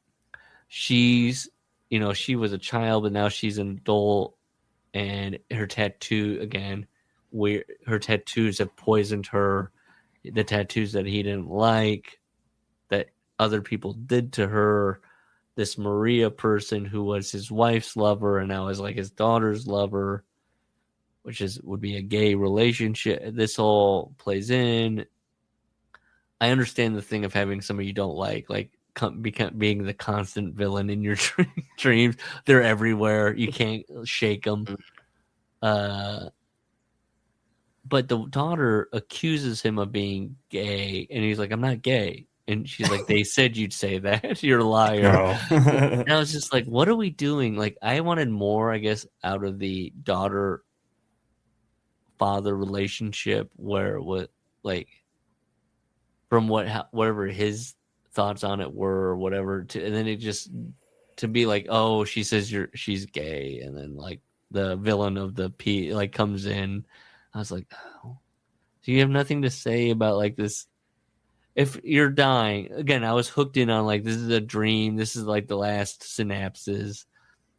She's, she was a child, but now she's an adult, and her tattoo again, where her tattoos have poisoned her. The tattoos that he didn't like, that other people did to her. This Maria person who was his wife's lover and now is like his daughter's lover, which would be a gay relationship. This all plays in. I understand the thing of having somebody you don't like being the constant villain in your dreams. They're everywhere. You can't shake them. But the daughter accuses him of being gay, and he's like, I'm not gay. And she's like, they said you'd say that. You're a liar. No. And I was just like, what are we doing? Like, I wanted more, I guess, out of the daughter-father relationship, where what, like, from whatever his thoughts on it were, or whatever, and then it just to be like, oh, she says she's gay, and then like the villain of the comes in. I was like, oh. So you have nothing to say about like this. If you're dying, again, I was hooked in on like, this is a dream. This is like the last synapses.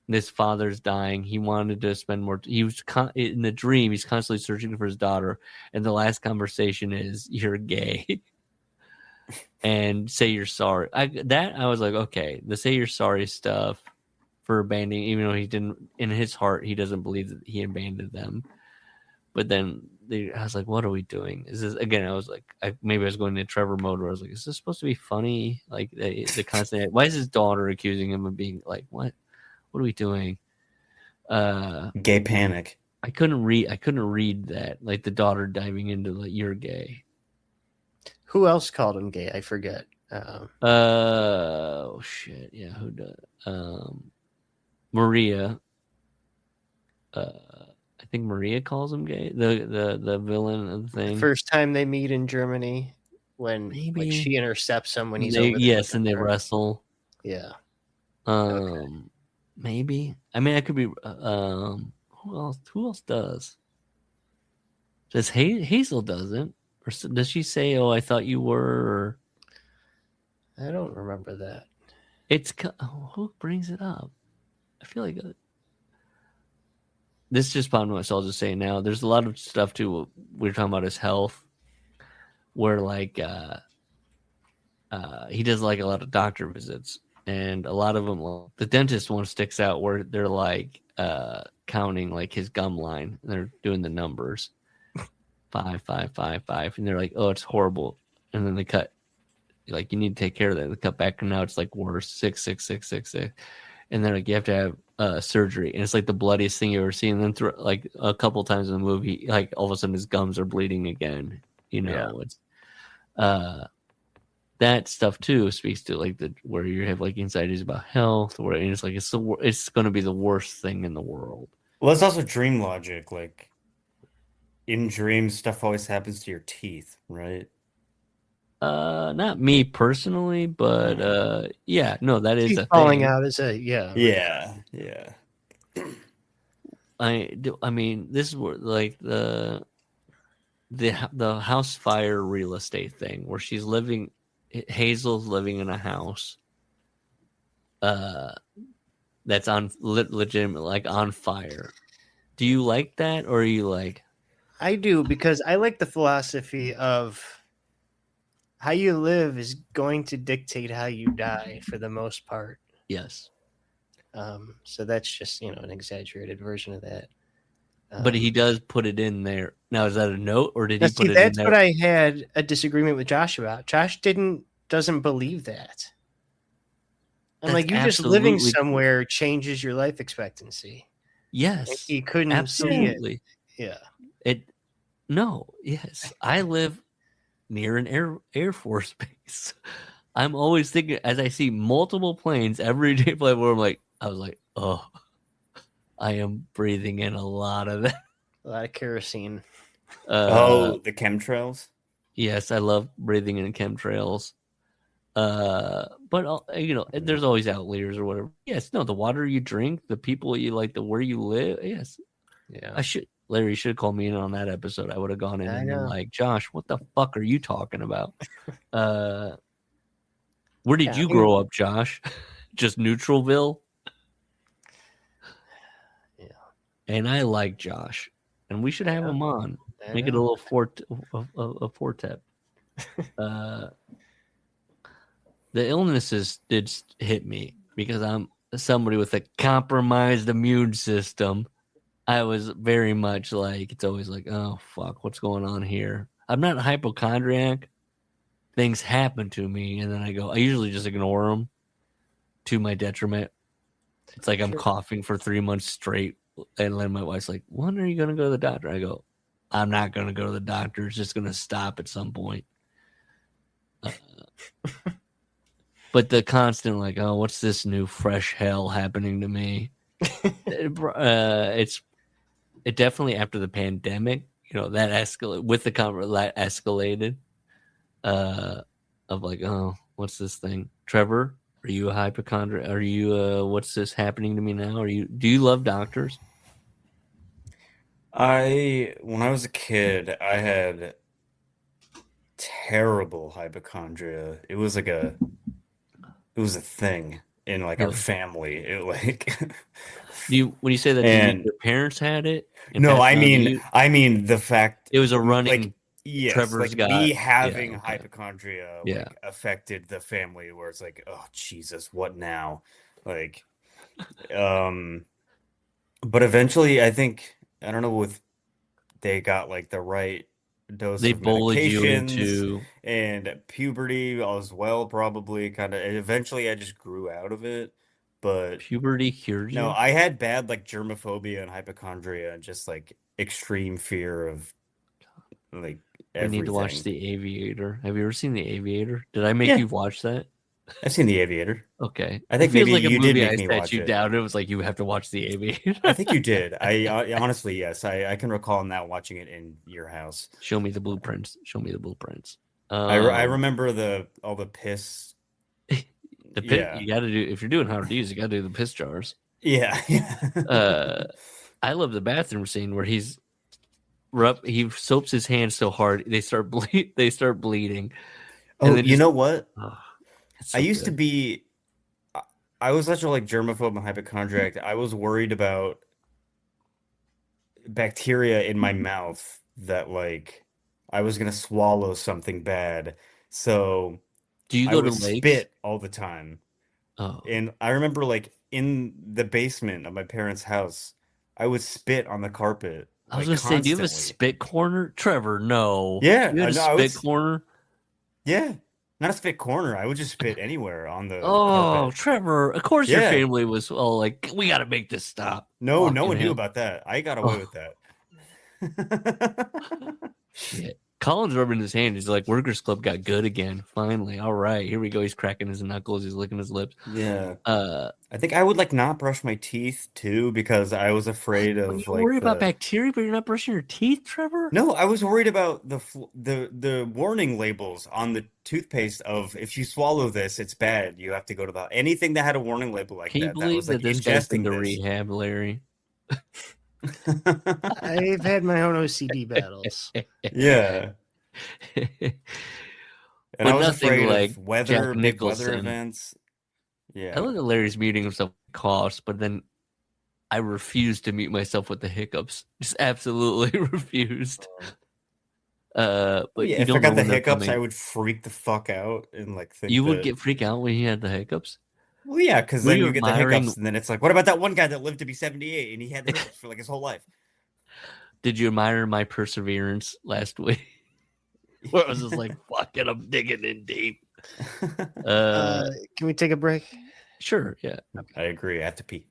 This father's dying. He wanted to spend more. He was in the dream. He's constantly searching for his daughter. And the last conversation is, you're gay. And say you're sorry. I was like, okay, the say you're sorry stuff for abandoning, even though he didn't, in his heart, he doesn't believe that he abandoned them. But then I was like, what are we doing? Is this, again, I was like, maybe I was going into Trevor mode where I was like, is this supposed to be funny? Like the constant, why is his daughter accusing him of being like, what are we doing? Gay panic. I couldn't read that. Like the daughter diving into like, you're gay. Who else called him gay? I forget. Oh shit. Yeah. Who does? Maria. I think Maria calls him gay. The villain of the thing. The first time they meet in Germany, when like she intercepts him when he's over there. Yes, and they wrestle. Yeah. Okay. Maybe. I mean, I could be. Who else does? Does Hazel doesn't? Or does she say, "Oh, I thought you were"? I don't remember that. It's who brings it up? I feel like this just popped into my soul. I'll just say now. There's a lot of stuff too. We're talking about his health, where like he does like a lot of doctor visits, and a lot of them, the dentist one sticks out where they're like counting like his gum line. And they're doing the numbers, 5, 5, 5, 5, and they're like, oh, it's horrible. And then they cut, like, you need to take care of that. They cut back, and now it's like worse, 6, 6, 6, 6, 6. And they're like, you have to have surgery, and it's like the bloodiest thing you ever seen. And then like a couple times in the movie, like all of a sudden his gums are bleeding again. It's that stuff too speaks to like where you have like anxieties about health, where it's like it's going to be the worst thing in the world. Well, it's also dream logic. Like in dreams, stuff always happens to your teeth, right? Not me personally, but yeah, no, that is a falling thing. out is a yeah. I mean, this is where like the house fire real estate thing, where Hazel's living in a house that's on legitimate, like on fire. Do you like that, or are you like, I do, because I like the philosophy of how you live is going to dictate how you die for the most part. Yes. So that's just, an exaggerated version of that. But he does put it in there. Now, is that a note, or did he put it in That's there? what I had a disagreement with Josh about. Josh doesn't believe that. I'm like, you just living somewhere changes your life expectancy. Yes. Like, he couldn't absolutely. see it. Yeah. Yes. I live near an Air Force base. I'm always thinking, as I see multiple planes every day fly over, I was like, oh, I am breathing in a lot of that. A lot of kerosene. The chemtrails? Yes, I love breathing in chemtrails. But there's always outliers or whatever. Yes, no, the water you drink, the people you like, the where you live. Yes, yeah. Larry should have called me in on that episode. I would have gone in and been like, Josh, what the fuck are you talking about? Where did you grow up, Josh? Just Neutralville. Yeah. And I like Josh, and we should have him on. Make it a little fortep. The illnesses did hit me because I'm somebody with a compromised immune system. I was very much like, it's always like, oh, fuck, what's going on here? I'm not a hypochondriac. Things happen to me, and then I usually just ignore them to my detriment. It's like I'm coughing for 3 months straight, and then my wife's like, when are you going to go to the doctor? I go, I'm not going to go to the doctor. It's just going to stop at some point. But the constant what's this new fresh hell happening to me? It definitely after the pandemic, that escalated. Of what's this thing? Trevor, are you a hypochondriac? Are you what's this happening to me now? Do you love doctors? When I was a kid, I had terrible hypochondria. It was a thing in our family. When you say that, do you mean your parents had it? No, I mean the fact it was a running. Yes, Trevor's got me having hypochondria affected the family. Where it's like, oh Jesus, what now? But eventually, I think I don't know if they got the right dose of medications and puberty as well, probably kind of. Eventually, I just grew out of it. But puberty cured you? No, I had bad germophobia and hypochondria and just extreme fear of everything. I need to watch The Aviator. Have you ever seen The Aviator? Did I make you watch that? I've seen The Aviator. Okay. I think maybe you did make me watch it. I sat you down. It was like, you have to watch The Aviator. I think you did. I honestly, yes. I can recall now watching it in your house. Show me the blueprints. I remember all the piss. The pit, you got to do, if you're doing hard to use, you got to do the piss jars. Yeah. I love the bathroom scene where he soaps his hands so hard they start bleeding. Oh, you know what? So I used to be. I was such a germaphobe and hypochondriac. I was worried about bacteria in my mouth that I was gonna swallow something bad. So. Do you go to lakes? Spit all the time. Oh. And I remember in the basement of my parents' house, I would spit on the carpet. I was going to say, do you have a spit corner? Trevor, no. Yeah. You had a spit corner? Yeah. Not a spit corner. I wowould just spit anywhere on the carpet. Trevor, of course your family was all like, we got to make this stop. No, no one knew about that. I got away with that. Shit. Colin's rubbing his hand. He's like, Workers Club got good again. Finally. All right. Here we go. He's cracking his knuckles. He's licking his lips. Yeah. I think I would not brush my teeth too because I was afraid of You're worried about bacteria, but you're not brushing your teeth, Trevor? No, I was worried about the warning labels on the toothpaste of if you swallow this, it's bad. You have to go to the anything that had a warning label like Can that. You believe that this guy's been to rehab, Larry? I've had my own OCD battles. Yeah. And I was afraid of big weather events. Yeah. I look at Larry's muting himself coughs, but then I refused to mute myself with the hiccups. Just absolutely refused. But yeah, you if I don't got know the when they're hiccups, I coming. would freak the fuck out and like think You would that. get freak out when you had the hiccups. Well, yeah, because Were then you you get the admiring? hiccups, and then it's like, what about that one guy that lived to be 78 and he had the hiccups for like his whole life? Did you admire my perseverance last week? Where I was just like, "Fuck it, I'm digging in deep." Can we take a break? Sure, yeah. I agree. I have to pee.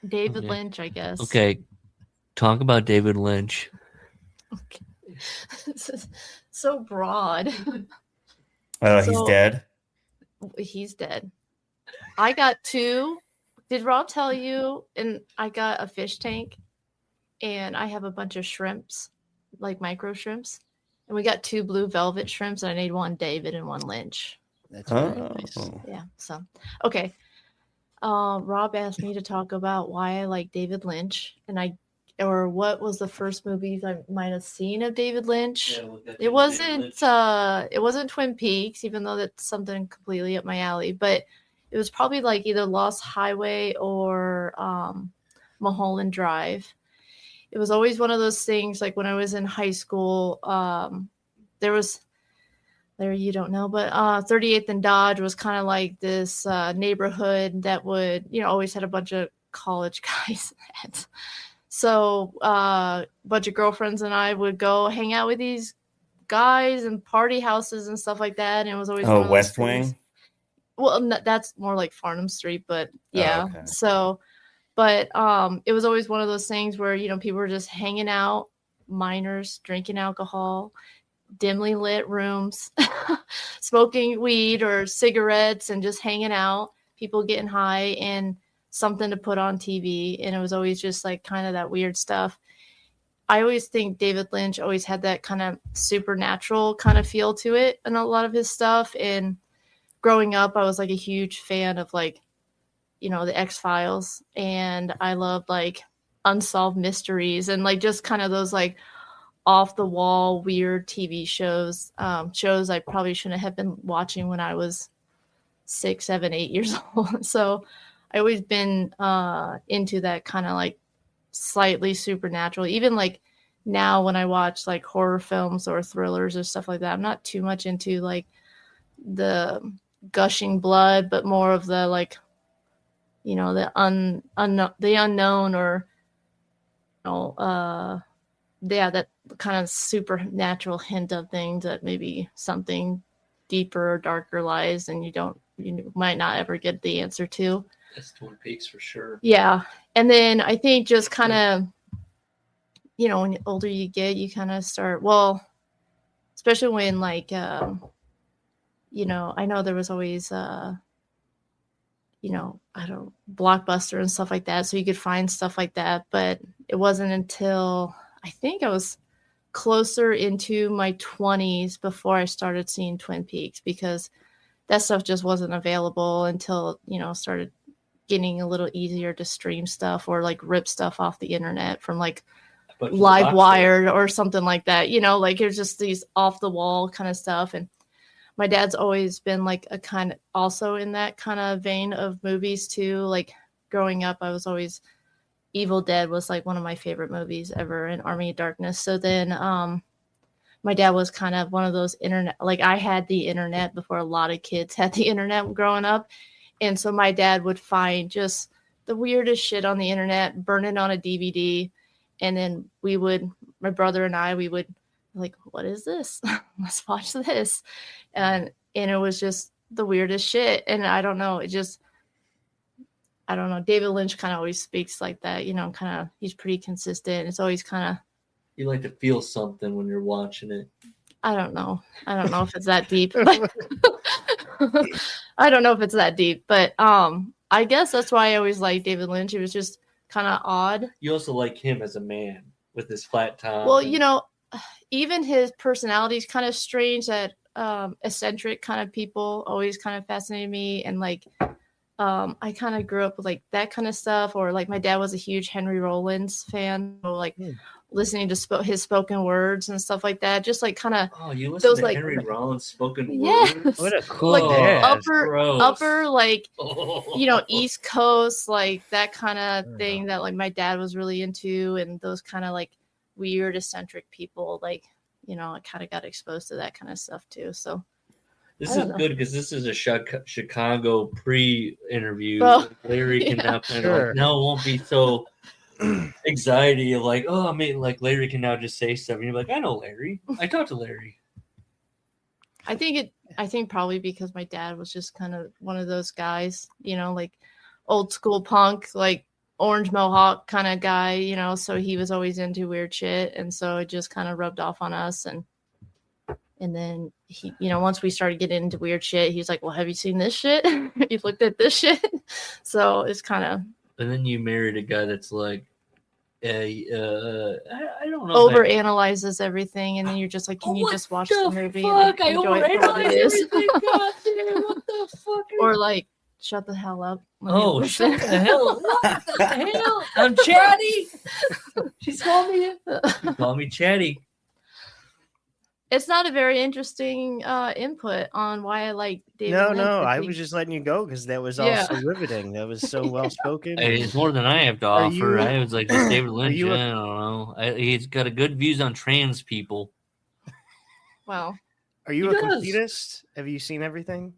David Okay. Lynch, I guess. Okay, talk about David Lynch. Okay. This is so broad. He's So- dead. He's dead. I got 2. Did Rob tell you? And I got a fish tank, and I have a bunch of shrimps, like micro shrimps. And we got 2 blue velvet shrimps, and I made one David and one Lynch. That's very Oh. nice. Yeah. So, okay. Rob asked me to talk about why I like David Lynch, or what was the first movies I might have seen of David Lynch. It wasn't Twin Peaks, even though that's something completely up my alley, but it was probably like either Lost Highway or Mulholland Drive. It was always one of those things, like when I was in high school, there you don't know, but 38th and Dodge was kind of like this neighborhood that would, always had a bunch of college guys in it. So a bunch of girlfriends and I would go hang out with these guys and party houses and stuff like that. And it was always one of those West things. Wing. Well, that's more like Farnham Street, but yeah. okay. So, but it was always one of those things where, people were just hanging out, minors drinking alcohol, dimly lit rooms, smoking weed or cigarettes and just hanging out, people getting high and something to put on TV. And it was always just like kind of that weird stuff. I always think David Lynch always had that kind of supernatural kind of feel to it and a lot of his stuff. And growing up, I was like a huge fan of like, the X-Files, and I loved like Unsolved Mysteries and like just kind of those like off the wall weird TV shows I probably shouldn't have been watching when I was 6, 7, 8 years old. So I always been into that kind of like slightly supernatural. Even like now when I watch like horror films or thrillers or stuff like that, I'm not too much into like the gushing blood, but more of the like, the unknown or that kind of supernatural hint of things that maybe something deeper or darker lies and you might not ever get the answer to. That's Twin Peaks for sure. Yeah. And then I think just kind of, when the older you get, you kind of start, especially when like, I know there was always, Blockbuster and stuff like that. So you could find stuff like that, but it wasn't until I think I was closer into my 20s before I started seeing Twin Peaks, because that stuff just wasn't available until, started getting a little easier to stream stuff or like rip stuff off the internet from like Live Wired or something like that. Like it's just these off the wall kind of stuff. And my dad's always been like a kind of also in that kind of vein of movies too. Like growing up, I was always Evil Dead was like one of my favorite movies ever, and Army of Darkness. So then my dad was kind of one of those internet, like I had the internet before a lot of kids had the internet growing up. And so my dad would find just the weirdest shit on the internet, burn it on a DVD. And then my brother and I, we would like, what is this? Let's watch this. And it was just the weirdest shit. And I don't know. I don't know. David Lynch kind of always speaks like that, kind of, he's pretty consistent. It's always kind of, You like to feel something when you're watching it. I don't know if it's that deep. But I don't know if it's that deep, but I guess that's why I always liked David Lynch. It was just kind of odd. You also like him as a man with his flat top. Well, even his personality is kind of strange. That eccentric kind of people always kind of fascinated me, and like I kind of grew up with like that kind of stuff. Or like my dad was a huge Henry Rollins fan, so like listening to his spoken words and stuff like that. Just like kind of Oh, you listen those to like Henry Rollins spoken yes, words? What a cool like dad. upper like Oh. East Coast, like that kind of thing that like my dad was really into, and those kind of like weird eccentric people, like I kind of got exposed to that kind of stuff too. So This I is don't know. good because this is a Chicago pre-interview. Oh, Larry can yeah. now kind of Sure. like, now it won't be so anxiety of like, oh, I mean, like Larry can now just say stuff and you're like, I know Larry. I talked to Larry. I think probably because my dad was just kind of one of those guys, like old school punk, like orange mohawk kind of guy, so he was always into weird shit, and so it just kind of rubbed off on us, and then he, once we started getting into weird shit, he's like, well, have you seen this shit? You've looked at this shit? So it's kind of And then you married a guy that's like, I don't know. overanalyzes everything, and then you're just like, can you just watch the movie fuck? and I enjoy it for what it overanalyze is? everything. God damn, what the fuck? Or like, shut the hell up. Let me Oh, listen. shut the hell! What the hell? I'm chatty. She's called me. She called me chatty. It's not a very interesting input on why I like David Lynch. No, I think. was just letting you go because that was all Yeah. so riveting. That was so well spoken. Hey, it's more than I have to Are offer. you- I was like, this David Lynch. you a- I don't know. He's got a good views on trans people. Well, Are you He a does. completist? Have you seen everything?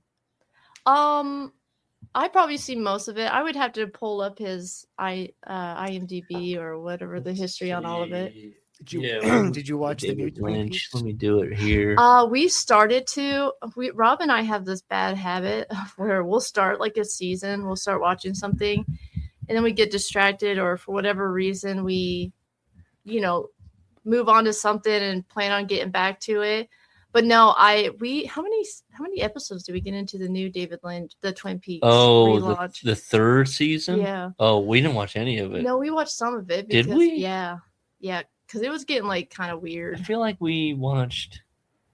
I probably see most of it. I would have to pull up his IMDb or whatever the history on all of it. Did you Yeah, did you watch the new David Twin Lynch? Peaks? Let me do it here. We started to. Rob and I have this bad habit where we'll start like a season, we'll start watching something, and then we get distracted, or for whatever reason we, move on to something and plan on getting back to it. But no, how many episodes did we get into the new David Lynch, the Twin Peaks relaunch? The third season? Yeah. Oh, we didn't watch any of it. No, we watched some of it. Did Because, we? Yeah, because it was getting like kind of I weird. feel like we watched.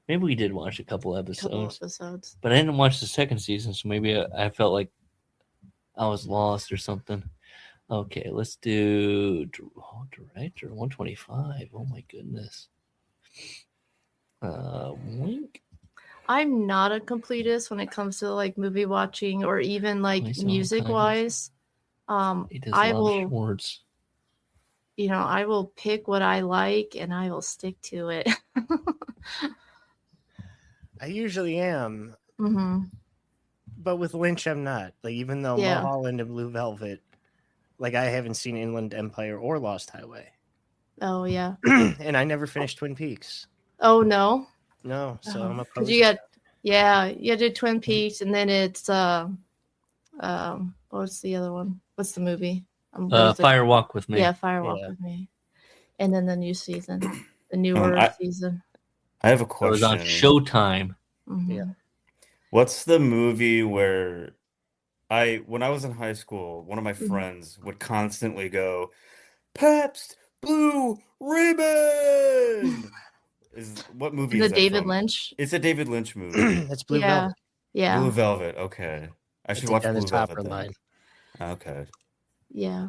Maybe we did watch a couple Couple episodes, episodes. but I didn't watch the second season, so maybe I felt like I was lost or something. Okay, let's do director 125. Oh my goodness. Wink. I'm not a completist when it comes to like movie watching or even like Nice, all music kinds. wise. He does I a lot will, of shorts. I will pick what I like and I will stick to it. I usually am, hmm but with Lynch, I'm not. Like even though Yeah. Mulholland and Blue Velvet, like I haven't seen Inland Empire or Lost Highway, Oh yeah. and I never finished Twin Peaks. Oh no. No, so I'm a Because poser. you did Twin Peaks, and then it's what's the other one? What's the movie? What is it? Fire Walk with Me. Yeah, Firewalk Yeah. with Me, and then the new season, the newer I- season. I have a It was on question. Showtime. Mhm. Yeah. What's the movie where when I was in high school, one of my friends would constantly go, Pabst Blue Ribbon. What movie The is that David from? Lynch. It's a David Lynch movie. That's Blue Yeah. Velvet. Yeah. Blue Velvet. Okay. I should It's watch on the Blue top Velvet of then. mine. Okay. Yeah.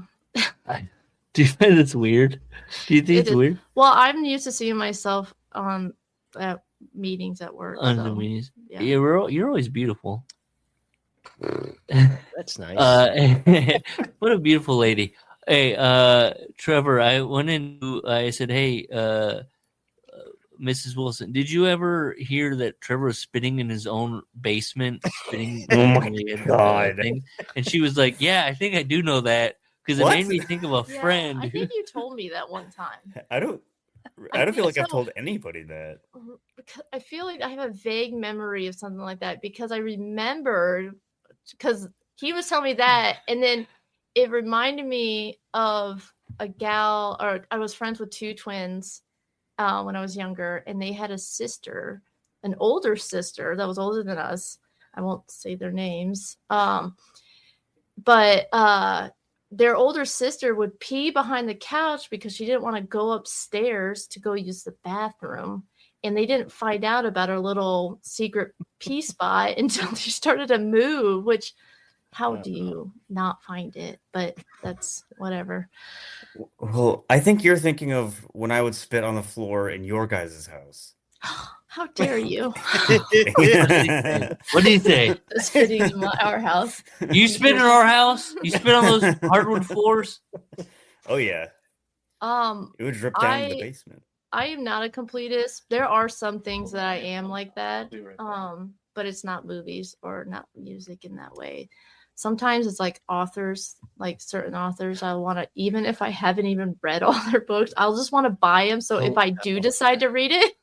Do you find it's weird? Do you think It it's is. weird? Well, I'm used to seeing myself on at meetings at work. On the So, meetings. yeah. Yeah, you're always beautiful. That's nice. What a beautiful lady. Hey, Trevor, I went in. I said, hey, Mrs. Wilson, did you ever hear that Trevor was spitting in his own basement? Spitting Oh my in the, God. thing? And she was like, yeah, I think I do know that because it What? made me think of a Yeah, friend. I who- think you told me that one time. I don't I feel like I've so- told anybody that. Because I feel like I have a vague memory of something like that because I remembered because he was telling me that, and then it reminded me of a gal, or I was friends with two twins when I was younger, and they had a sister, an older sister that was older than us. I won't say their names, but their older sister would pee behind the couch because she didn't want to go upstairs to go use the bathroom. And they didn't find out about her little secret pee spot until she started to move, which How do you not find it? But that's whatever. Well, I think you're thinking of when I would spit on the floor in your guys' house. How dare you? What do you say? Spitting in our house. You spit in our house? You spit on those hardwood floors? Oh yeah. It would drip down to the basement. I am not a completist. There are some things that I am like that. But it's not movies or not music in that way. Sometimes it's like authors, like certain authors, I want to, even if I haven't even read all their books, I'll just want to buy them. So if I do decide to read it,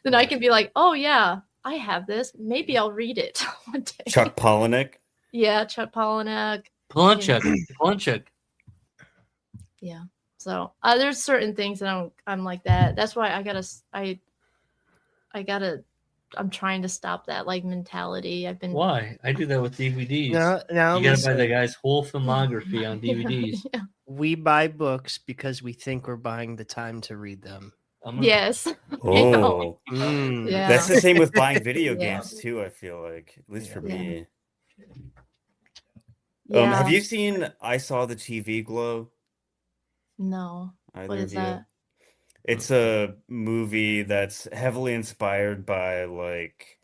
then I can be like, oh yeah, I have this. Maybe I'll read it one day. Chuck Palahniuk. Yeah, Chuck Palahniuk. Palahniuk. Yeah. So there's certain things that I'm like that. That's why I'm trying to stop that like mentality. Why? I do that with DVDs. No, you gotta buy the guy's whole filmography on DVDs. Yeah. We buy books because we think we're buying the time to read them. Yes. Oh, Yeah. That's the same with buying video games too. I feel like, at least for me. Yeah. Have you seen I Saw the TV Glow? No. What is that? It's a movie that's heavily inspired by like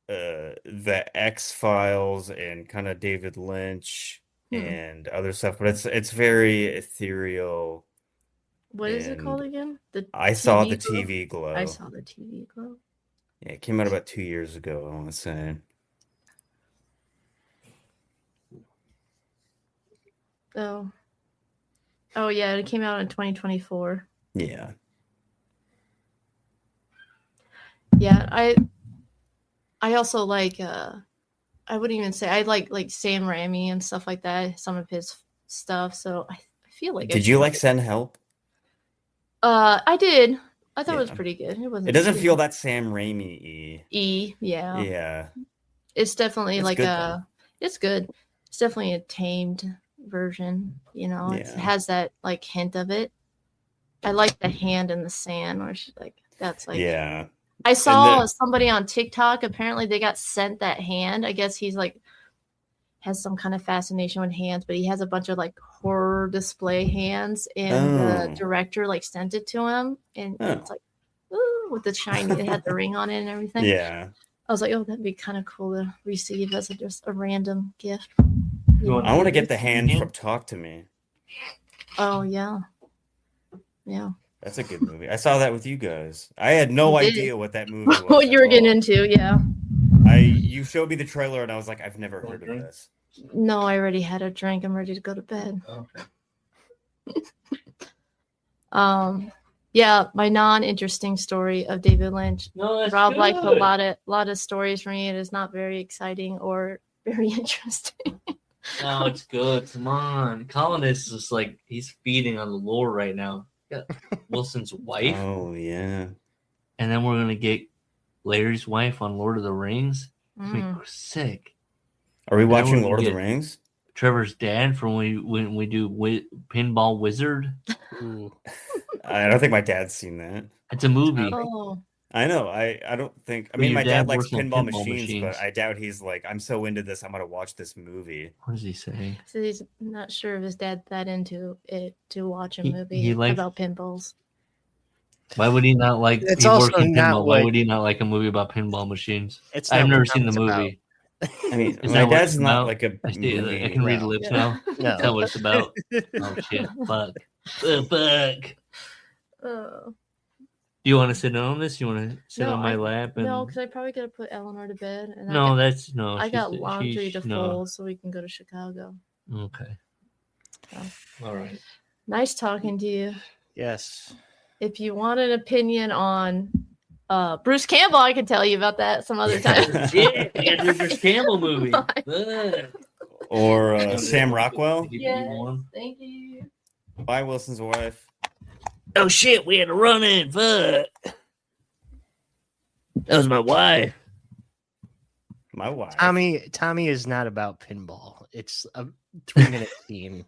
the X-Files and kind of David Lynch and other stuff, but it's very ethereal. What is it called again? I Saw the TV Glow. I Saw the TV Glow. Yeah, it came out about 2 years ago, I want to say. Oh yeah, it came out in 2024. Yeah. Yeah, I also like I wouldn't even say I like Sam Raimi and stuff like that, some of his stuff. So I feel like Did you like Send Help? I did. I thought it was pretty good. It doesn't feel that Sam Raimi-y. Yeah. Yeah. It's definitely It's good, it's good. It's definitely a tamed version, you know. It has that like hint of it. I like the hand in the sand, where she's like, that's like, yeah. I saw somebody on TikTok. Apparently, they got sent that hand. I guess he's like has some kind of fascination with hands, but he has a bunch of like horror display hands, and the director like sent it to him, and it's like, ooh, with the shiny, it had the ring on it and everything. Yeah. I was like, oh, that'd be kind of cool to receive as just a random gift. I want to get the hand from Talk to Me. Oh yeah. Yeah. That's a good movie. I saw that with you guys. I had no idea what that movie was. What you were getting into, yeah. You showed me the trailer and I was like, I've never heard of this. No, I already had a drink. I'm ready to go to bed. Okay. Yeah, my non-interesting story of David Lynch. No, that's Rob good. liked a lot of stories for me. It is not very exciting or very interesting. No, it's good. Come on. Colin is just like, he's feeding on the lore right now. Got Wilson's wife. Oh, yeah. And then we're going to get Larry's wife on Lord of the Rings. We're sick. Are we watching Lord of the Rings? Trevor's dad from when we do Pinball Wizard. I don't think my dad's seen that. It's a movie. Oh. I know. I don't think. I But mean, your my dad dad likes works on pinball pinball machines, but machines. I doubt he's like, I'm so into this, I'm going to watch this movie. What does he say? So he's not sure if his dad's that into it to watch a He movie likes- about pinballs. Why would he not like? It's he also works in not pinball. Why what- would he not like a movie about pinball machines? It's I've not never what seen the it's movie. I mean, Is my that what dad's it's not about? like a I movie. can read the lips now. No. Is that what it's about? Oh shit! Fuck! Fuck! Oh. Do you want to sit on this? You want to sit No, on my lap? And... No, because I probably gotta put Eleanor to bed. And No, I she's- got laundry to no. fold so we can go to Chicago. Okay. So. All right. Nice talking to you. Yes. If you want an opinion on Bruce Campbell, I can tell you about that some other time. Yeah, we got the Bruce Campbell movie. Or Sam Rockwell. Yes, thank you. Bye, Wilson's wife. Oh shit, we had to run in. Fuck. That was my wife. My wife. Tommy is not about pinball. It's a 3-minute scene.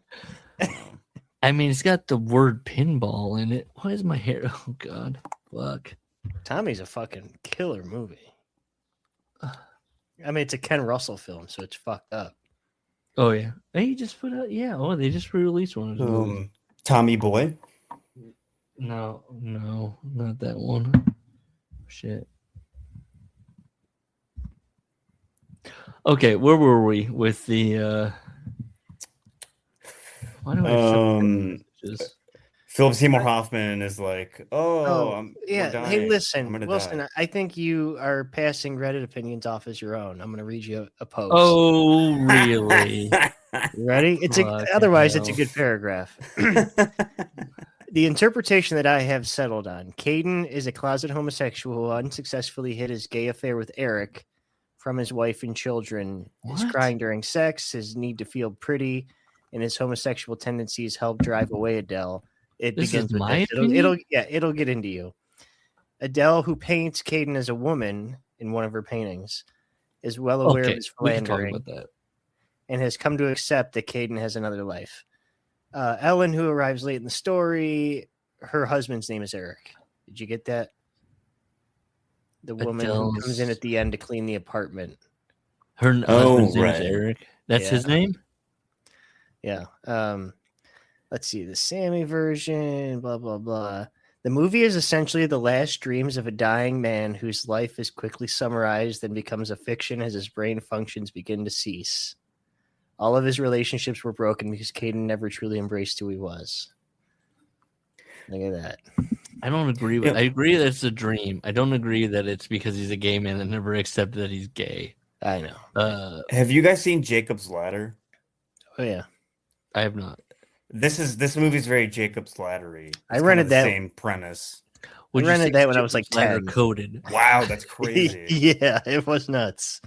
I mean, it's got the word pinball in it. Why is my hair? Oh god, fuck. Tommy's a fucking killer movie. I mean, it's a Ken Russell film, so it's fucked up. Oh yeah, they just put out. Yeah, they just re-released one of those movies. Tommy Boy. No, not that one. Shit. Okay, where were we with the? Why do I have so many messages? Philip Seymour Hoffman is like, we're Hey, dying. listen, I'm Wilson. die. I think you are passing Reddit opinions off as your own. I'm going to read you a post. Oh, really? You ready? It's a good paragraph. The interpretation that I have settled on: Caden is a closet homosexual who unsuccessfully hid his gay affair with Eric from his wife and children. His crying during sex, his need to feel pretty, and his homosexual tendencies help drive away Adele. It This begins is with my this. It'll get into you. Adele, who paints Caden as a woman in one of her paintings, is well aware of his philandering about that. and has come to accept that Caden has another life. Ellen, who arrives late in the story, her husband's name is Eric. Did you get that? The woman who comes in at the end to clean the apartment. Her husband's name is Eric. That's his name? Yeah. Let's see. The Sammy version, blah, blah, blah. The movie is essentially the last dreams of a dying man whose life is quickly summarized and becomes a fiction as his brain functions begin to cease. All of his relationships were broken because Caden never truly embraced who he was. Look at that. I don't agree with. I agree that it's a dream. I don't agree that it's because he's a gay man that never accepted that he's gay. I know. Have you guys seen Jacob's Ladder? Oh yeah, I have not. This movie's very Jacob's Ladder-y. I rented that same premise. I rented that when I was like 10. Coded. Wow, that's crazy. Yeah, it was nuts.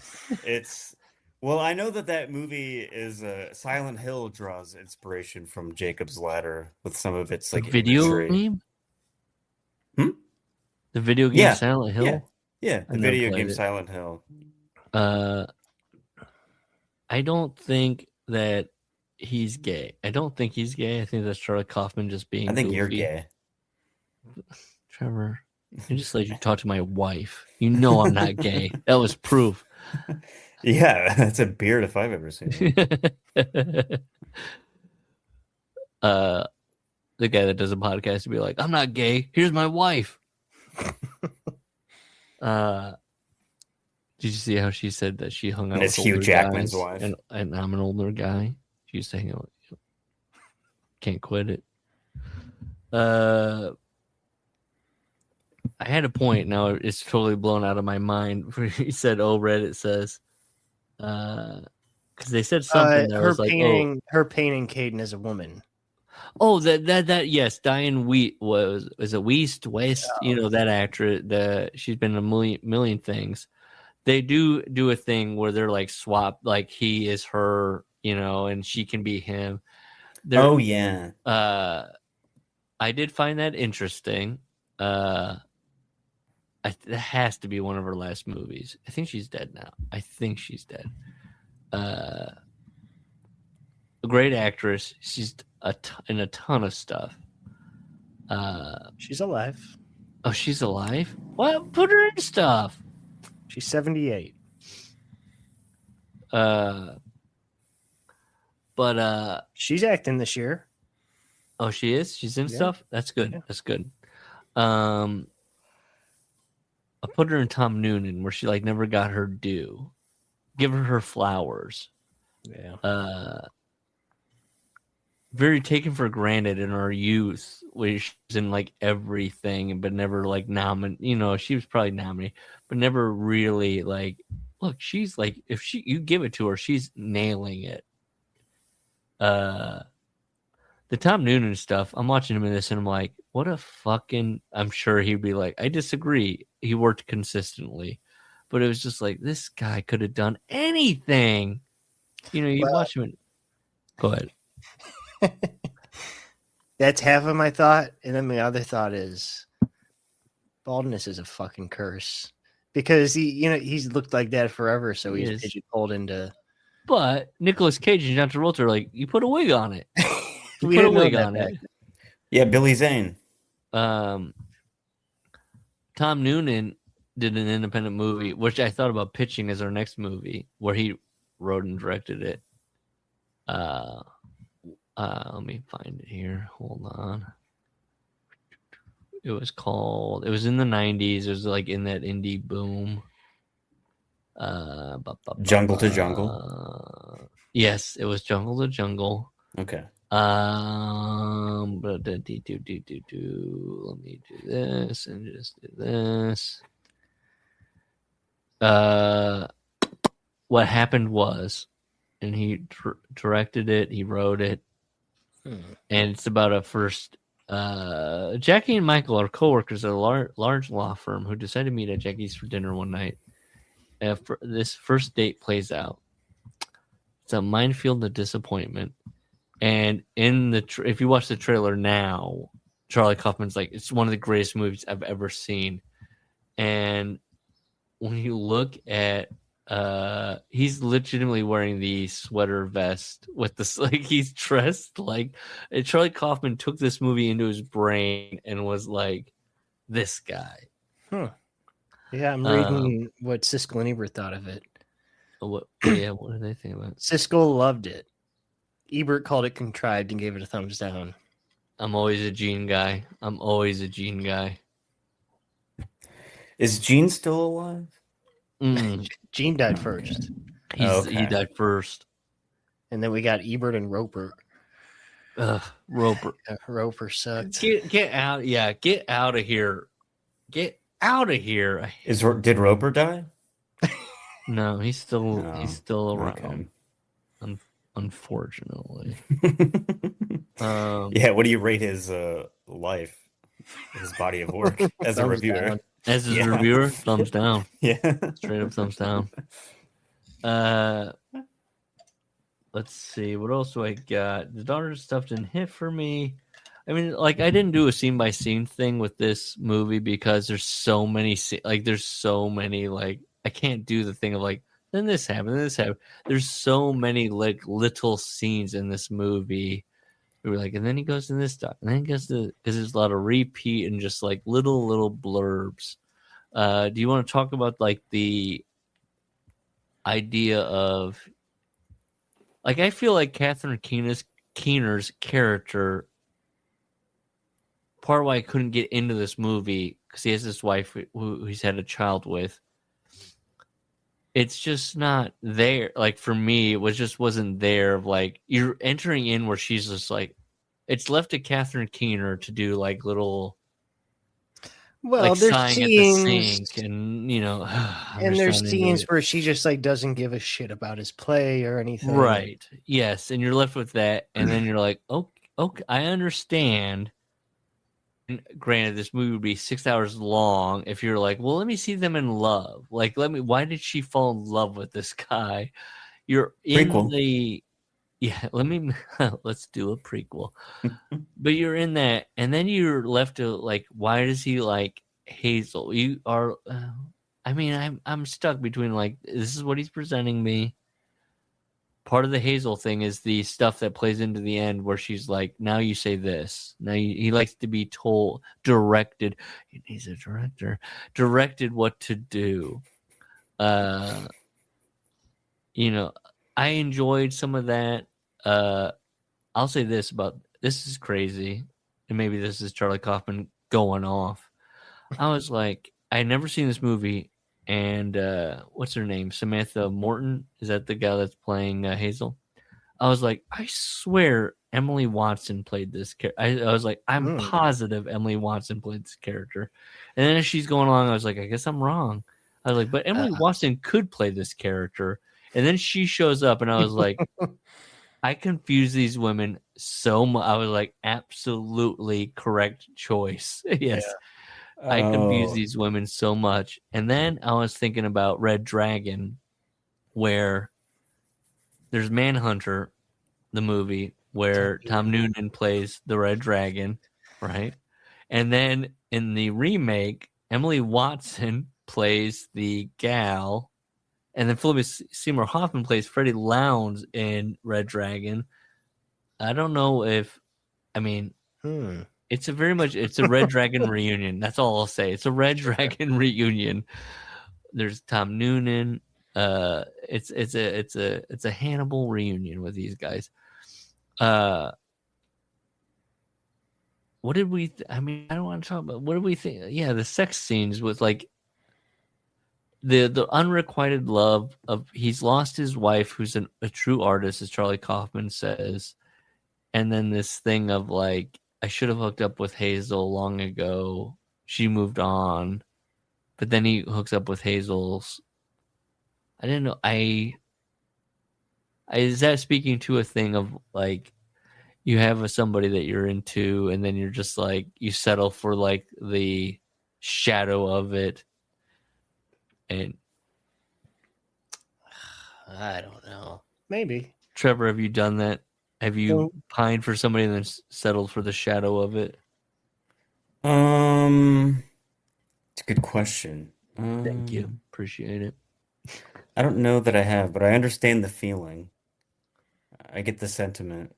Well, I know that movie is Silent Hill draws inspiration from Jacob's Ladder with some of its like video imagery. game. The video game Silent Hill. Yeah, the video game Silent Hill. I don't think that he's gay. I don't think he's gay. I think that's Charlie Kaufman just being. I think goofy. you're gay, Trevor. I just let you talk to my wife. You know I'm not gay. That was proof. Yeah, that's a beard if I've ever seen it. The guy that does a podcast would be like, I'm not gay. Here's my wife. Did you see how she said that she hung out with Hugh Jackman's guys, wife? And I'm an older guy. She used to hang out. Can't quit it. I had a point. Now it's totally blown out of my mind. He said, "Oh, Reddit says," because they said something. That was her painting Caden as a woman. Oh, that yes, Diane Wheat was it West? You know that actress. She's been in a million things. They do a thing where they're like swap, like he is her, you know, and she can be him. Oh yeah. I did find that interesting. It has to be one of her last movies. I think she's dead now. I think she's dead. A great actress. She's in a ton of stuff. She's alive. Oh, she's alive? What? Put her in stuff. She's 78. But she's acting this year. Oh, she is? She's in stuff? That's good. Yeah. That's good. I put her in Tom Noonan where she like never got her due. Give her flowers. Yeah. Very taken for granted in her youth, where she's in like everything, but never like nominated. You know, she was probably nominated, but never really like. Look, she's like, if you give it to her, she's nailing it. The Tom Noonan stuff, I'm watching him in this, and I'm like, what a fucking. I'm sure he'd be like, I disagree. He worked consistently, but it was just like this guy could have done anything. You know, you watch him. Go ahead. That's half of my thought, and then my other thought is baldness is a fucking curse because he's looked like that forever, so he's pigeonholed into. But Nicolas Cage and John Travolta are like, you put a wig on it. We put a wig on it. Yeah, Billy Zane. Tom Noonan did an independent movie, which I thought about pitching as our next movie, where he wrote and directed it. Let me find it here. Hold on. It was in the 90s. It was like in that indie boom. Jungle to Jungle. Yes, it was Jungle to Jungle. Okay. But let me do this and just do this. What happened was, and he directed it, he wrote it, and it's about a first. Jackie and Michael are coworkers at a large law firm who decided to meet at Jackie's for dinner one night. This first date plays out. It's a minefield of disappointment. And in if you watch the trailer now, Charlie Kaufman's like, it's one of the greatest movies I've ever seen. And when you look at, he's legitimately wearing the sweater vest with this, like he's dressed like Charlie Kaufman took this movie into his brain and was like, this guy. Huh. Yeah, I'm reading what Siskel and Ebert thought of it. What did they think about it? Siskel loved it. Ebert called it contrived and gave it a thumbs down. I'm always a Gene guy. Is Gene still alive? Gene died first. He died first. And then we got Ebert and Roper. Roper. Roper sucked. Get out. Yeah, get out of here. Get out of here. Did Roper die? No, he's still around. Okay. Unfortunately. Yeah, what do you rate his life, his body of work as a reviewer? Down. As a reviewer, thumbs down. Yeah, straight up thumbs down. Let's see, what else do I got? The daughter's stuff didn't hit for me. I mean, like, I didn't do a scene by scene thing with this movie because there's so many, like, I can't do the thing of like, then this happened, There's so many like little scenes in this movie. We were like, and then he goes to this doc, and then he goes to, because there's a lot of repeat and just like little blurbs. Do you want to talk about like the idea of, like, I feel like Catherine Keener's character, part why I couldn't get into this movie, because he has this wife who he's had a child with. It's just not there. Like, for me, it wasn't there. Like, you're entering in where she's just like, it's left to Catherine Keener to do like little, like, there's sighing scenes, at the sink, and and there's scenes where she just like doesn't give a shit about his play or anything. Right. Yes, and you're left with that, and then you're like, okay, I understand. And granted, this movie would be 6 hours long if you're like, well, let me see them in love. Like, why did she fall in love with this guy? You're in prequel. Let's do a prequel. But you're in that, and then you're left to like, why does he like Hazel? You are, I'm stuck between like, this is what he's presenting me. Part of the Hazel thing is the stuff that plays into the end where she's like, now you say this. Now he likes to be directed. He's a directed what to do. I enjoyed some of that. I'll say this is crazy. And maybe this is Charlie Kaufman going off. I was like, I had never seen this movie. And what's her name? Samantha Morton? Is that the guy that's playing Hazel? I was like, I swear Emily Watson played this character. I was like, I'm positive Emily Watson played this character. And then as she's going along, I was like, I guess I'm wrong. I was like, but Emily Watson could play this character. And then she shows up, and I was like, I confuse these women so much. I was like, absolutely correct choice. Yes. Yeah. I confuse these women so much. And then I was thinking about Red Dragon, where there's Manhunter, the movie, where Tom Noonan plays the Red Dragon, right? And then in the remake, Emily Watson plays the gal, and then Philip Seymour Hoffman plays Freddie Lounds in Red Dragon. I don't know if, It's a Red Dragon reunion. That's all I'll say. It's a Red Dragon reunion. There's Tom Noonan. It's a Hannibal reunion with these guys. What did we? I mean, I don't want to talk about. What did we think? Yeah, the sex scenes with like the unrequited love of he's lost his wife, who's a true artist, as Charlie Kaufman says, and then this thing of like, I should have hooked up with Hazel long ago. She moved on, but then he hooks up with Hazel's. I didn't know. Is that speaking to a thing of like, you have somebody that you're into, and then you're just like, you settle for like the shadow of it. And I don't know. Maybe. Trevor, have you done that? Have you pined for somebody and then settled for the shadow of it? It's a good question. Thank you. Appreciate it. I don't know that I have, but I understand the feeling. I get the sentiment.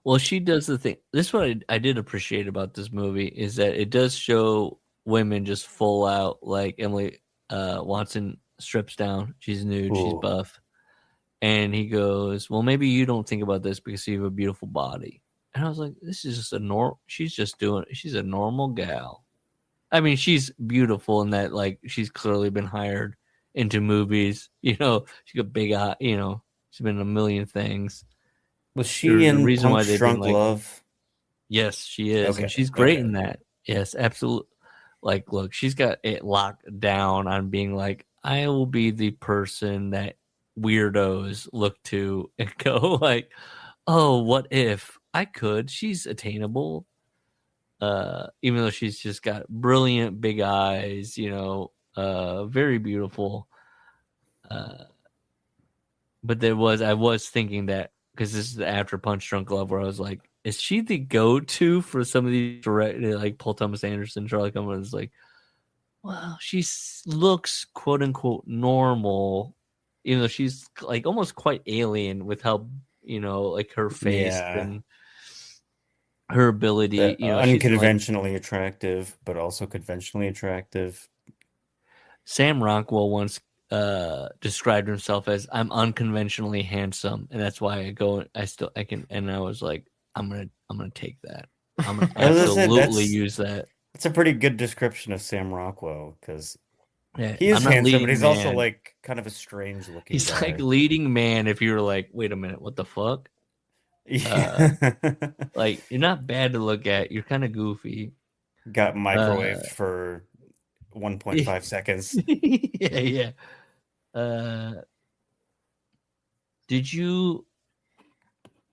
Well, she does the thing. This is what I did appreciate about this movie is that it does show women just full out, like Emily Watson strips down. She's nude. She's Ooh. buff. And he goes, well, maybe you don't think about this because you have a beautiful body. And I was like, this is just she's a normal gal. I mean, she's beautiful in that, like, she's clearly been hired into movies. You know, she got big eye, you know, she's been in a million things. Was she There's a in reason why Punch they've Drunk been like, Love? yes, she is. Okay, And she's great okay. in that. Yes, absolutely. Like, look, she's got it locked down on being like, I will be the person that weirdos look to and go like, oh, what if I could? She's attainable. Even though she's just got brilliant big eyes, you know, very beautiful. But I was thinking that, because this is after Punch Drunk Love, where I was like, is she the go-to for some of these direct, like Paul Thomas Anderson, Charlie Kaufman? Is like, well, she looks quote unquote normal, even though she's like almost quite alien with how, you know, like her face and her ability, you know, unconventionally attractive, but also conventionally attractive. Sam Rockwell once described himself as, I'm unconventionally handsome, and that's why I can, and I was like, I'm gonna take that. I'm gonna absolutely use that. It's a pretty good description of Sam Rockwell, because yeah, he is handsome, but he's also like kind of a strange looking He's guy. like leading man if you're like, wait a minute, what the fuck? Like, you're not bad to look at, you're kind of goofy. Got microwaved for 1.5 seconds. Yeah. Did you,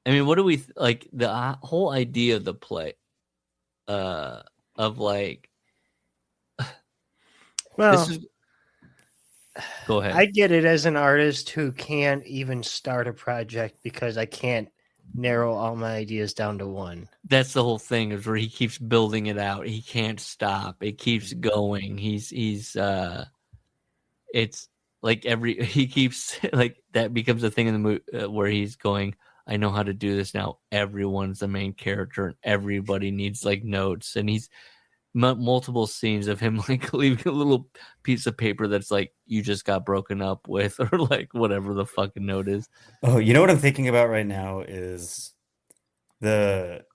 I mean, what do we like the whole idea of the play of like, well, go ahead. I get it as an artist who can't even start a project because I can't narrow all my ideas down to one. That's the whole thing, is where he keeps building it out. He can't stop. It keeps going. It's like he keeps like, that becomes a thing in the movie where he's going, I know how to do this now. Everyone's the main character and everybody needs like notes. And he's multiple scenes of him like leaving a little piece of paper that's like, you just got broken up with, or like whatever the fucking note is. Oh, you know what I'm thinking about right now is the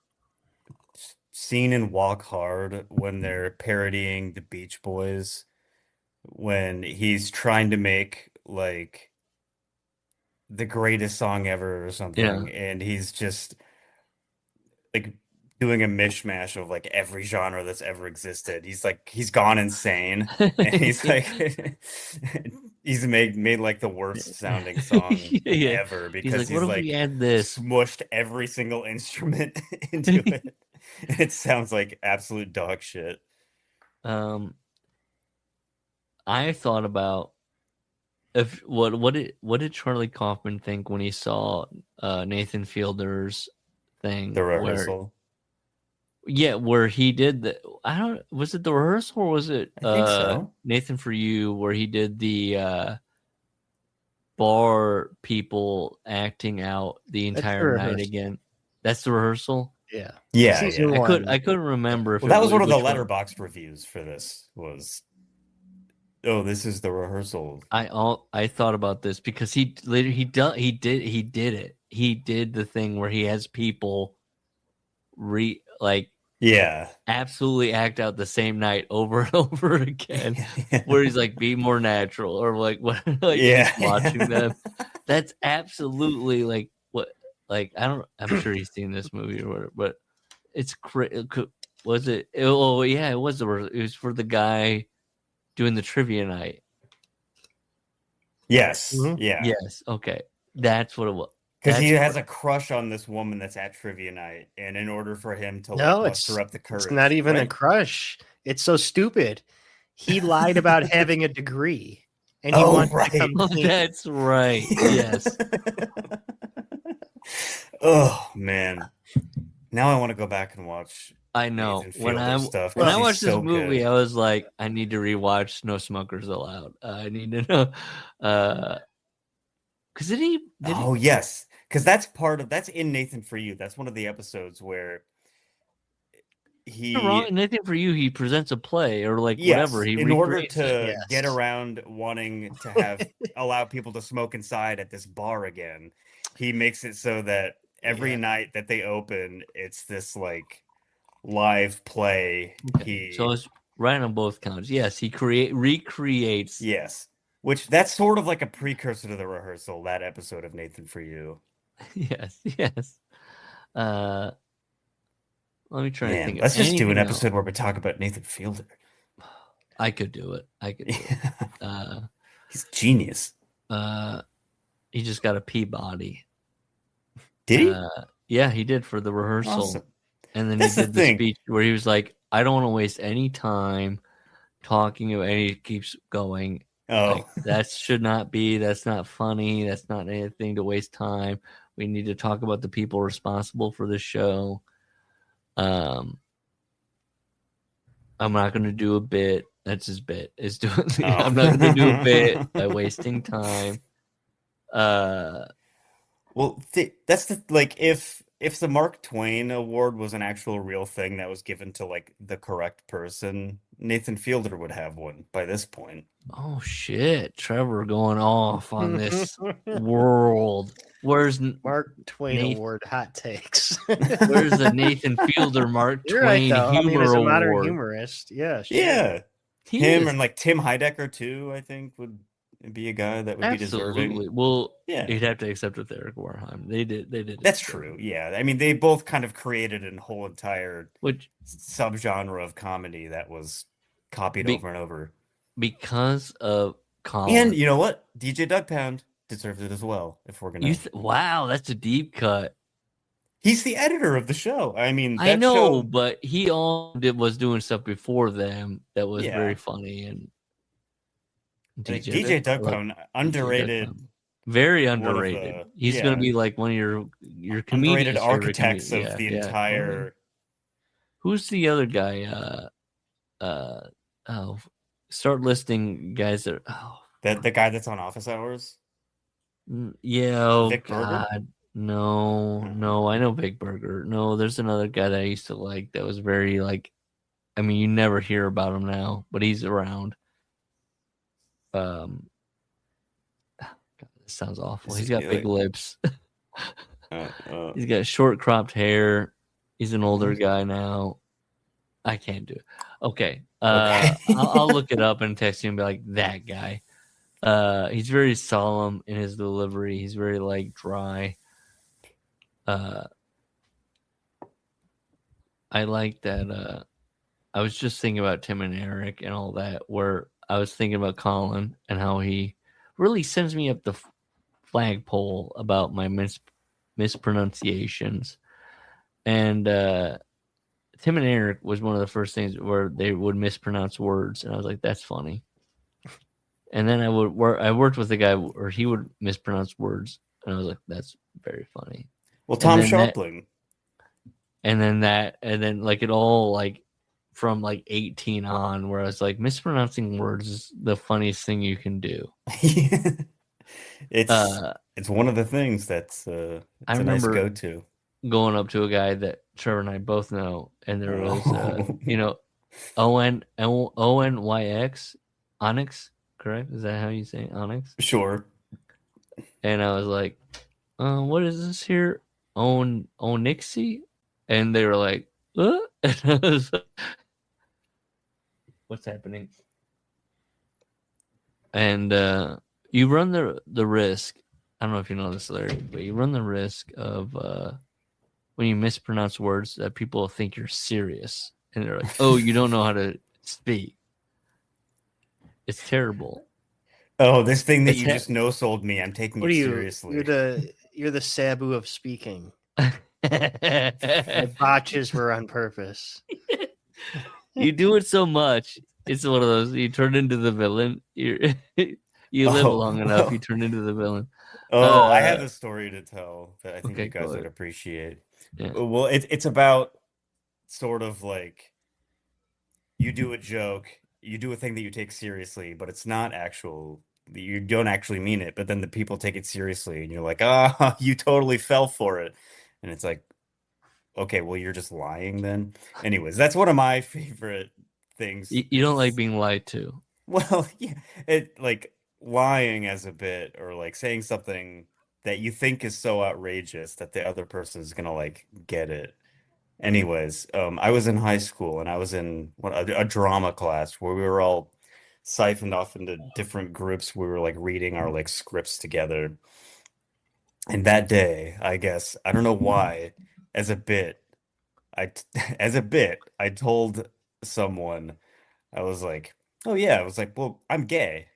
scene in Walk Hard when they're parodying the Beach Boys, when he's trying to make like the greatest song ever or something, and he's just like doing a mishmash of like every genre that's ever existed. He's like, he's gone insane, and he's like, he's made like the worst sounding song ever, because he's like add this? Smushed every single instrument into it. It sounds like absolute dog shit. I thought about what did Charlie Kaufman think when he saw Nathan Fielder's thing, The Rehearsal? Where he did was it The Rehearsal, or was it I think so. Nathan For You, where he did the bar people acting out the entire night again? That's The Rehearsal. Yeah. Yeah, Season yeah. one. I couldn't remember if Well, that it was one of the which letterbox reviews for this was, oh, this is the rehearsal. I thought about this because he did it. He did the thing where he has people Yeah. absolutely act out the same night over and over again, where he's like, be more natural, or like what, like Yeah. he's watching them. That's absolutely like what, like I'm sure he's seen this movie or whatever, but it's was it? Oh yeah, it was for the guy doing the trivia night. Yes. Mhm. Yeah. Yes. Okay, that's what it was. Because he has a crush on this woman that's at trivia night, and in order for him to No, muster up the courage, it's not even a right? crush. It's so stupid. He lied about having a degree, and he Oh, wanted right. to come Oh, clean. that's right. Yes. Oh man, now I want to go back and watch. I know. Nathan When Fielder stuff, when 'cause I he's watched this so movie, good. I was like, I need to rewatch No Smokers Allowed. I need to know, because did he? Oh yes, because that's in Nathan For You. That's one of the episodes where Wrong? Nathan For You, he presents a play or like whatever. He in order recreates it. to Yes. get around wanting to have allow people to smoke inside at this bar again, he makes it so that every night that they open, it's this like live play. Okay. So it's right on both counts. Yes, he recreates. Yes, which that's sort of like a precursor to the rehearsal. That episode of Nathan For You. Yes. Let me try to think. Let's just do an anything episode where we talk about Nathan Fielder. I could do it. He's genius. He just got a Peabody. Did he? Yeah, he did for the rehearsal. Awesome. And then That's he the did the thing. speech where he was like, I don't want to waste any time talking about, and he keeps going. Oh, Like, that's not funny. That's not anything to waste time. We need to talk about the people responsible for the show. I'm not going to do a bit. That's his bit. Is doing. I'm not going to do a bit by wasting time. well, that's the like if the Mark Twain Award was an actual real thing that was given to like the correct person, Nathan Fielder would have one by this point. Oh shit, Trevor going off on this world. Where's Mark Twain Nathan- Award hot takes? Where's the Nathan Fielder Mark You're right, Twain though. Humor as a modern Award? humorist, yeah, sure. Yeah, He him is. and like Tim Heidecker too. I think would be a guy that would be Absolutely. deserving. Well, Yeah. you'd have to accept with Eric Warheim. They did. it That's too. true. Yeah, I mean they both kind of created a whole entire Which subgenre of comedy that was copied over and over. because of Colin. And you know what? DJ Doug Pound deserves it as well. If we're gonna, Wow, that's a deep cut. he's the editor of the show. I mean, I that know, show- but he was doing stuff before them that was Yeah. very funny and like, DJ Doug Pound, underrated, very one of underrated. the- He's gonna be like one of your comedians. underrated favorite architects comedians. of the Yeah. entire. Who's the other guy? Start listing guys that. The guy that's on Office Hours. Yeah. Oh Vic Berger? God. No. I know Big Burger. No, there's another guy that I used to like that was very like. I mean, you never hear about him now, but he's around. God, this sounds awful. Is He's he got big like- lips. Uh, He's got short cropped hair. He's an older guy now. I can't do it. Okay. I'll look it up and text you and be like, that guy. He's very solemn in his delivery. He's very like dry. I like that. I was just thinking about Tim and Eric and all that, where I was thinking about Colin and how he really sends me up the flagpole about my mispronunciations. And Tim and Eric was one of the first things where they would mispronounce words, and I was like, "That's funny." And then I worked with a guy where he would mispronounce words, and I was like, "That's very funny." well, Tom then that- Sharpling. And then like it all like from like 18 on, where I was like, mispronouncing words is the funniest thing you can do. It's one of the things that's I a remember- nice go-to. going up to a guy that Trevor and I both know, and there was, ONYX, Onyx, correct? Is that how you say it? Onyx? Sure. And I was like, what is this here? Onyxy? And they were like, what? And I was like, what's happening? And you run the risk. I don't know if you know this, Larry, but you run the risk of when you mispronounce words that people think you're serious. And they're like, oh, you don't know how to speak. It's terrible. Oh, this thing that you just no-sold me, I'm taking What it are you? seriously. You're the Sabu of speaking. The botches were on purpose. You do it so much. It's one of those. You turn into the villain. You live long enough. You turn into the villain. I have a story to tell that I think okay, you guys go would ahead. appreciate. Yeah. Well, it's about sort of like you do a joke, you do a thing that you take seriously, but it's not actual. You don't actually mean it, but then the people take it seriously, and you're like, you totally fell for it. And it's like, okay, well, you're just lying then. Anyways, that's one of my favorite things. You don't like being lied to. Well, yeah, it like lying as a bit or like saying something that you think is so outrageous that the other person is gonna like get it. Anyways, I was in high school and I was in a drama class where we were all siphoned off into different groups. We were like reading our like scripts together. And that day, I guess, I don't know why, as a bit, I told someone, I was like, oh yeah, I was like, well, I'm gay.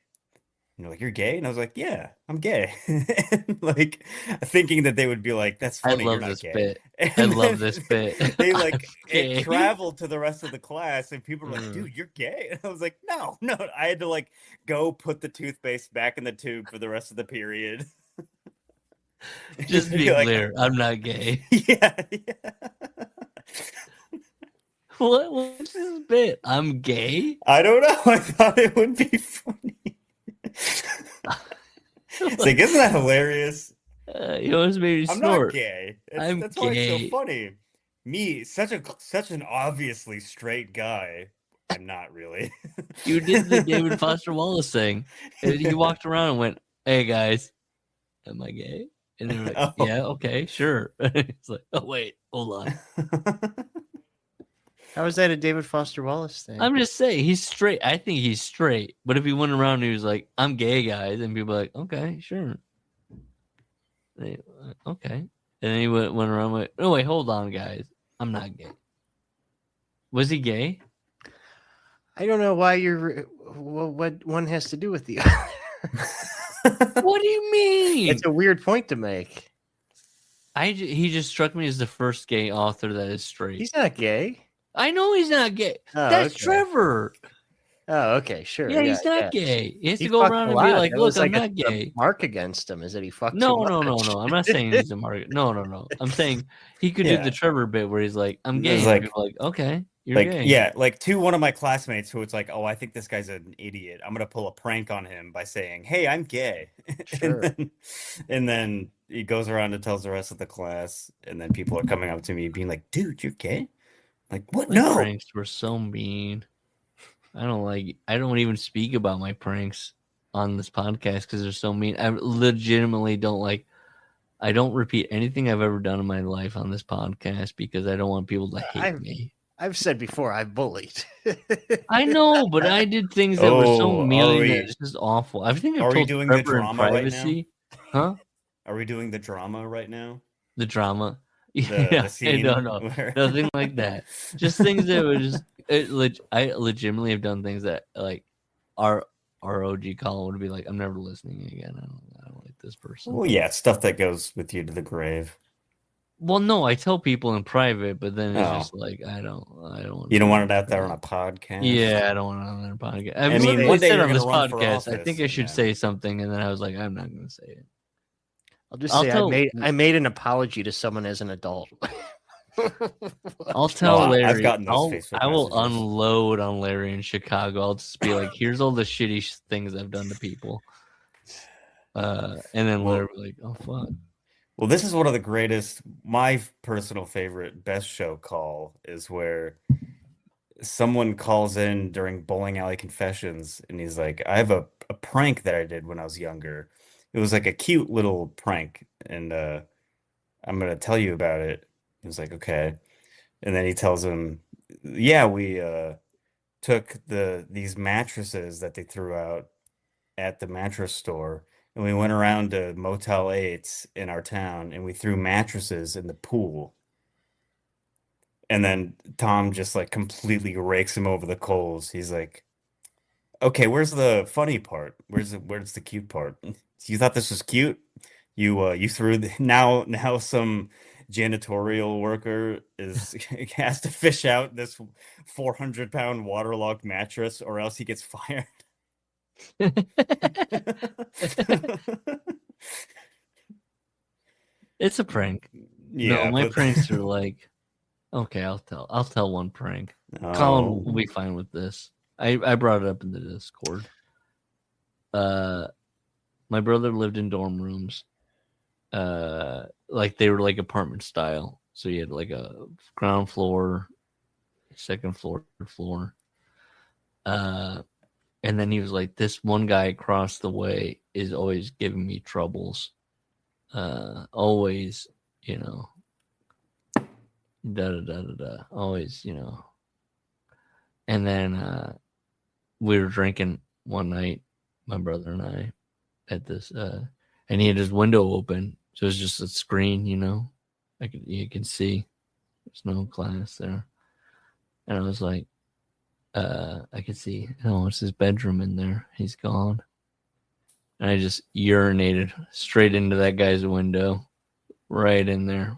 And they're like, you're gay? And I was like, yeah, I'm gay. And, like thinking that they would be like, that's I funny, you're love not this gay. bit. And I love then this bit. They like gay. it traveled to the rest of the class, and people were like, dude, you're gay. And I was like, no. I had to like go put the toothpaste back in the tube for the rest of the period. Just be Be like, clear, I'm not gay. yeah. What's this bit? I'm gay? I don't know. I thought it would be funny. It's like, isn't that hilarious? You almost made me I'm snort. not gay. I'm That's why it's gay. so funny. Me, such an obviously straight guy. I'm not really. You did the David Foster Wallace thing. And you walked around and went, hey guys, am I gay? And they were like, Oh. yeah, okay, sure. It's like, oh wait, hold on. How is that a David Foster Wallace thing? I'm just saying he's straight. I think he's straight. But if he went around and he was like, I'm gay, guys, and people are like, okay, sure. Okay. And then he went around and went, oh wait, hold on, guys. I'm not gay. Was he gay? I don't know why what one has to do with the other. What do you mean? It's a weird point to make. He just struck me as the first gay author that is straight. He's not gay. I know he's not gay. Oh, That's okay. Trevor. Oh, okay, sure. Yeah, he's not gay. He has to He go fucked around a and be lot. like, That look, was I'm like not a gay. mark against him is that he fucks. No. too much. I'm not saying he's a mark. No. I'm saying he could do Yeah. the Trevor bit where he's like, I'm gay. It's And like- people are like, okay, you're Like, gay. yeah, like to one of my classmates who it's like, oh, I think this guy's an idiot. I'm gonna pull a prank on him by saying, hey, I'm gay. Sure. and then he goes around and tells the rest of the class, and then people are coming up to me being like, dude, you're gay? Like, what? My No. pranks were so mean. I don't even speak about my pranks on this podcast because they're so mean. I legitimately I don't repeat anything I've ever done in my life on this podcast because I don't want people to hate me. I've said before, I bullied. I know, but I did things that were so Oh, mean are that we- it's just awful. I think I've are we told doing the Trevor in drama right now? privacy. Huh? Are we doing the drama right now? The drama. The scene No, where- nothing like that. Just things that were just. I legitimately have done things that like our OG Colin would be like, I'm never listening again. I don't like this person. Well, yeah, stuff that goes with you to the grave. Well, no, I tell people in private, but then it's Oh. just like I don't. You don't want it out there on a podcast? Yeah, I don't want it on their podcast. I mean, literally one day said you're on this gonna run for podcast, I office, think I should yeah. say something, and then I was like, I'm not going to say it. I'll just I'll say tell- I made an apology to someone as an adult. I'll tell Oh, I've Larry. gotten those Facebook I will messages. unload on Larry in Chicago. I'll just be like, "Here's all the shitty things I've done to people," and then Well- Larry will be like, "Oh fuck." Well, this is one of the greatest, my personal favorite, best show call is where someone calls in during bowling alley confessions and he's like, I have a prank that I did when I was younger. It was like a cute little prank, and I'm gonna tell you about it. He was like, okay. And then he tells him, yeah, we took these mattresses that they threw out at the mattress store, and we went around to Motel 8s in our town and we threw mattresses in the pool. And then Tom just like completely rakes him over the coals. He's like, "Okay, where's the funny part? Where's the cute part? You thought this was cute? You threw now some janitorial worker is has to fish out this 400-pound waterlogged mattress, or else he gets fired." It's a prank. Yeah, No, my but pranks are like, okay, I'll tell one prank. Colin will oh, be fine with this. I brought it up in the Discord. My brother lived in dorm rooms. Like they were like apartment style. So you had like a ground floor, second floor, third floor. And then he was like, this one guy across the way is always giving me troubles. Always, you know, da da da da da. Always, you know. And then we were drinking one night, my brother and I, at this, and he had his window open, so it was just a screen, you know. You can see there's no glass there, and I was like, I could see, oh, it's his bedroom in there. He's gone. And I just urinated straight into that guy's window, right in there.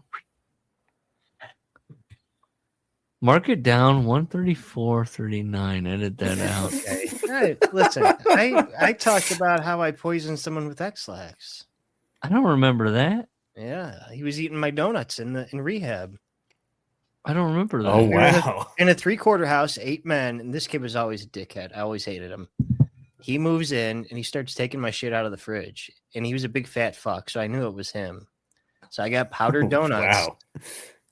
Mark it down, 134.39. Edit that out. Okay. All right, listen, I talked about how I poisoned someone with X-Lax. I don't remember that. Yeah, he was eating my donuts in rehab. I don't remember that. oh wow. In a 3-quarter house, 8 men, and this kid was always a dickhead. I always hated him. He moves in and he starts taking my shit out of the fridge. And he was a big fat fuck, so I knew it was him. So I got powdered donuts. Wow.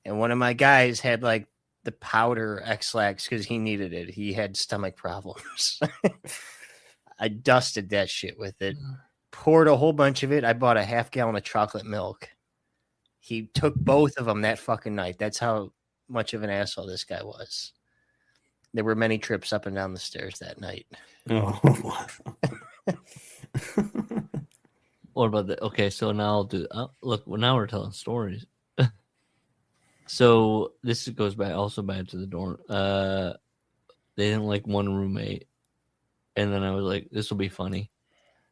And one of my guys had like the powder X-Lax because he needed it. He had stomach problems. I dusted that shit with it. Poured a whole bunch of it. I bought a half gallon of chocolate milk. He took both of them that fucking night. That's how much of an asshole this guy was. There were many trips up and down the stairs that night. Oh. What about that? Okay, so now I'll do. Look, well, now we're telling stories. So this goes back also back to the dorm. They didn't like one roommate, and then I was like, "This will be funny."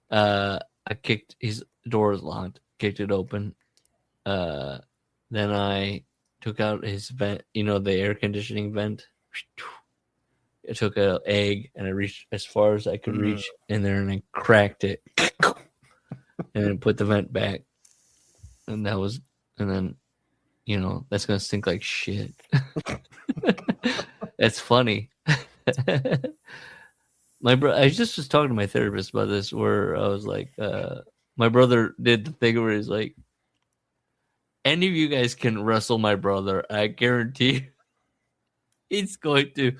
I kicked his door was locked. Kicked it open. Then I took out his vent. You know, the air conditioning vent. I took an egg and I reached as far as I could reach in there, and I cracked it, and then put the vent back. And that was, and then, you know, that's gonna stink like shit. That's funny. I just was talking to my therapist about this, where I was like, my brother did the thing where he's like, any of you guys can wrestle my brother, I guarantee he's going to.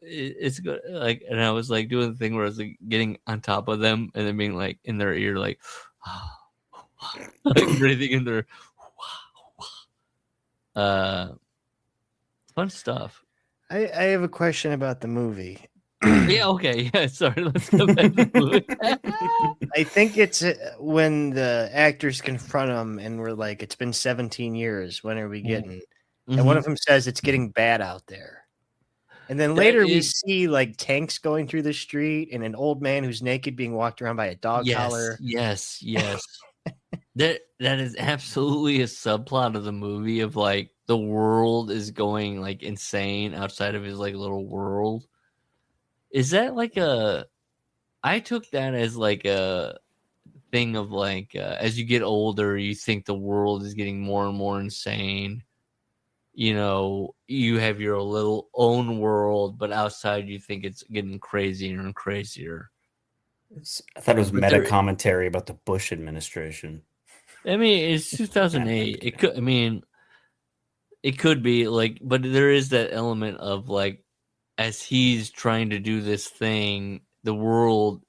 It's good. Like, and I was like doing the thing where I was like getting on top of them and then being like in their ear, like, like breathing in their. Fun stuff. I have a question about the movie. Yeah, okay. Yeah, sorry. Let's go back to the movie. I think it's when the actors confront him and we're like, it's been 17 years. When are we getting? And one of them says it's getting bad out there. And then later we see like tanks going through the street and an old man who's naked being walked around by a dog collar. Yes. That is absolutely a subplot of the movie of like the world is going like insane outside of his like little world. Is that like I took that as like a thing of like as you get older, you think the world is getting more and more insane. You know, you have your little own world, but outside you think it's getting crazier and crazier. I thought it was But meta there- commentary about the Bush administration. I mean, it's 2008. It could. I mean, it could be like, but there is that element of like, as he's trying to do this thing, the world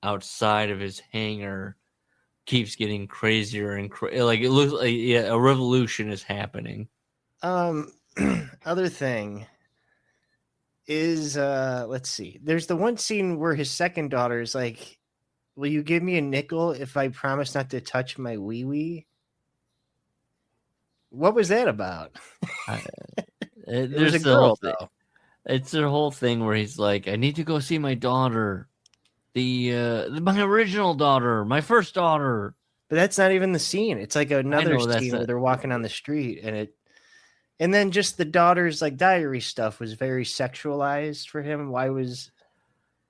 outside of his hangar keeps getting crazier and like it looks like a revolution is happening. Other thing is let's see. There's the one scene where his second daughter is like, "Will you give me a nickel if I promise not to touch my wee wee?" What was that about? There's a the girl, whole thing. though. It's the whole thing where he's like, I need to go see my daughter, my original daughter, my first daughter. But that's not even the scene. It's like another know, that's scene where it. they're walking on the street, and then just the daughter's like diary stuff was very sexualized for him. Why was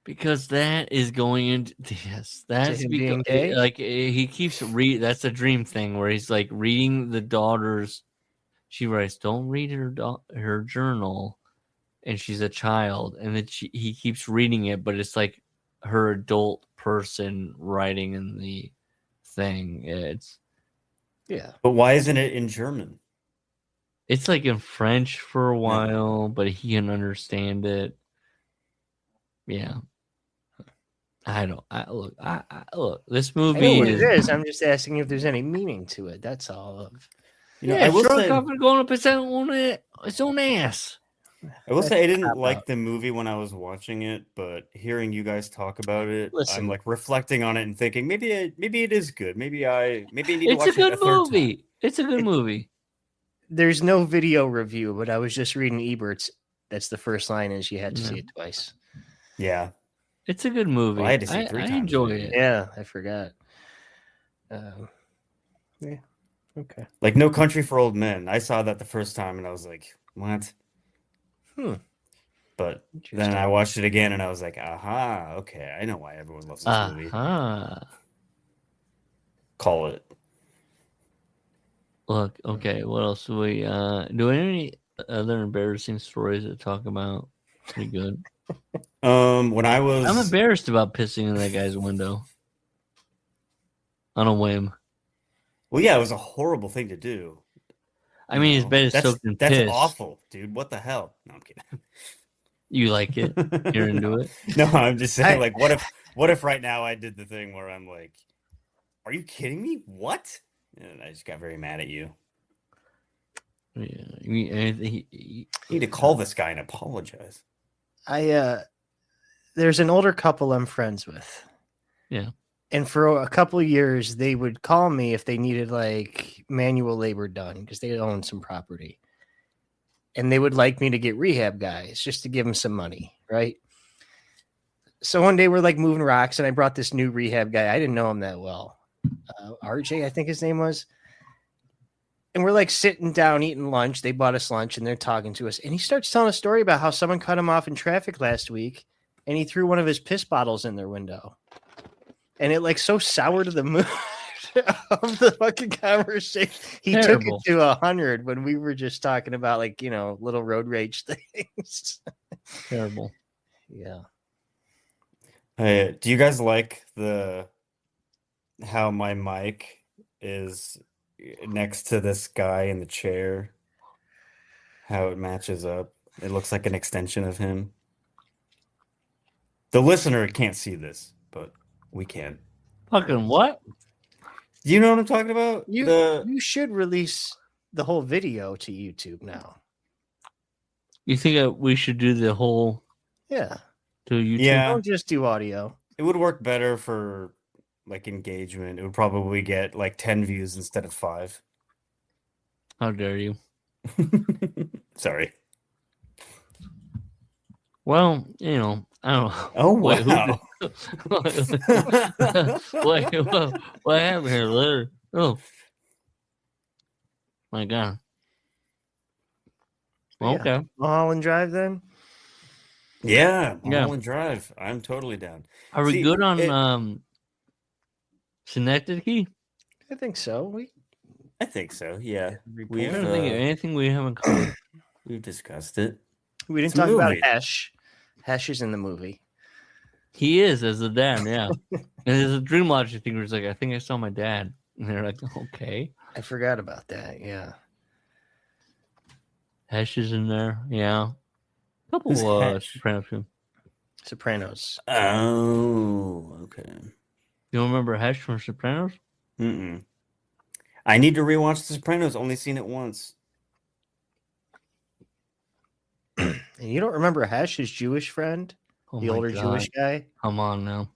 Because that is going into that's him because being gay? like he keeps that's a dream thing where he's like reading the daughter's. She writes, "Don't read her journal," and she's a child, and then he keeps reading it, but it's like her adult person writing in the thing. Yeah. But why isn't it in German? It's like in French for a while, but he can understand it. Yeah. Look, this I know movie what it is. I'm just asking if there's any meaning to it. That's all. You know, Yeah, I will Charlie say, Kaufman going up its own ass. I didn't like the movie when I was watching it, but hearing you guys talk about it, Listen. I'm like reflecting on it and thinking maybe it is good. Maybe I need to It's watch a it good a third movie. time. It's a good movie. There's no video review, but I was just reading Ebert's. That's the first line is you had to see Yeah. it twice. Yeah. It's a good movie. Well, I had to see it 3 I times, enjoy maybe. it. Yeah, I forgot. Yeah. Okay. Like No Country for Old Men. I saw that the first time and I was like, what? But then I watched it again and I was like, aha, okay, I know why everyone loves this movie. Call it. Look, okay, what else do we do? Any other embarrassing stories to talk about? Pretty good. When I I'm was embarrassed about pissing in that guy's window on a whim. well, yeah, it was a horrible thing to do. I mean, his bed is that's soaked in piss. That's awful, dude. What the hell? No, I'm kidding. You like it? You're into it? No, I'm just saying, like, what if right now I did the thing where I'm like, are you kidding me? What? And I just got very mad at you. Yeah. I mean, You need to call this guy and apologize. There's an older couple I'm friends with. Yeah. And for a couple of years, they would call me if they needed like manual labor done because they own some property. And they would like me to get rehab guys just to give them some money, right? So one day we're like moving rocks, and I brought this new rehab guy. I didn't know him that well. RJ, I think his name was. And we're like sitting down eating lunch. They bought us lunch, and they're talking to us. And he starts telling a story about how someone cut him off in traffic last week, and he threw one of his piss bottles in their window. And it like so soured the mood of the fucking conversation. He took it to 100 when we were just talking about like, you know, little road rage things. Terrible. Yeah. Do you guys like how my mic is next to this guy in the chair? How it matches up. It looks like an extension of him. The listener can't see this, but we can. Fucking what? Do you know what I'm talking about? You should release the whole video to YouTube now. You think we should do the whole Yeah. to YouTube? Yeah. Don't just do audio. It would work better for like engagement. It would probably get like 10 views instead of 5. How dare you? Sorry. Well, you know, I don't know. Oh, Wait, wow. What happened here, Larry? Oh, my God. Okay. Mulholland Drive then? Yeah, Mulholland Drive. I'm totally down. Are we good on Synecdoche? I think so. I think so. Yeah, I don't think anything we haven't covered. We've discussed it. We didn't It's a talk about movie. Hesh. Hesh is in the movie. He is as a dad, yeah. And there's a Dream Logic thing where he's like, I think I saw my dad. And they're like, okay. I forgot about that. Yeah. Hesh is in there, yeah. A couple Who's Hesh? Sopranos films. Sopranos. Oh, okay. You don't remember Hesh from Sopranos? Mm-mm. I need to rewatch The Sopranos. Only seen it once. And you don't remember Hesh, his Jewish friend? Oh The my older God. Jewish guy? Come on now.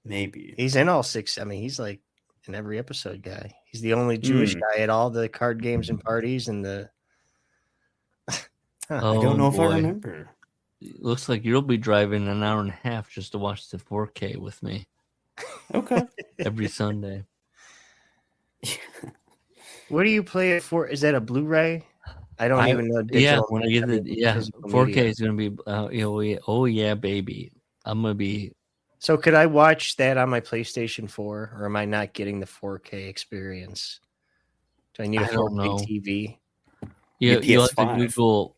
Maybe. He's in all 6. I mean, he's like in every episode guy. He's the only Jewish guy at all the card games and parties and the. I don't know if I boy. remember. It looks like you'll be driving an hour and a half just to watch the 4K with me Okay. every Sunday. What do you play it for? Is that a Blu-ray? I don't even know. Yeah, digital when I get the physical 4K media. is gonna be oh yeah, baby. I'm gonna be So could I watch that on my PlayStation 4, or am I not getting the 4K experience? Do I need a I don't 4K know. TV? you have to PS5. Google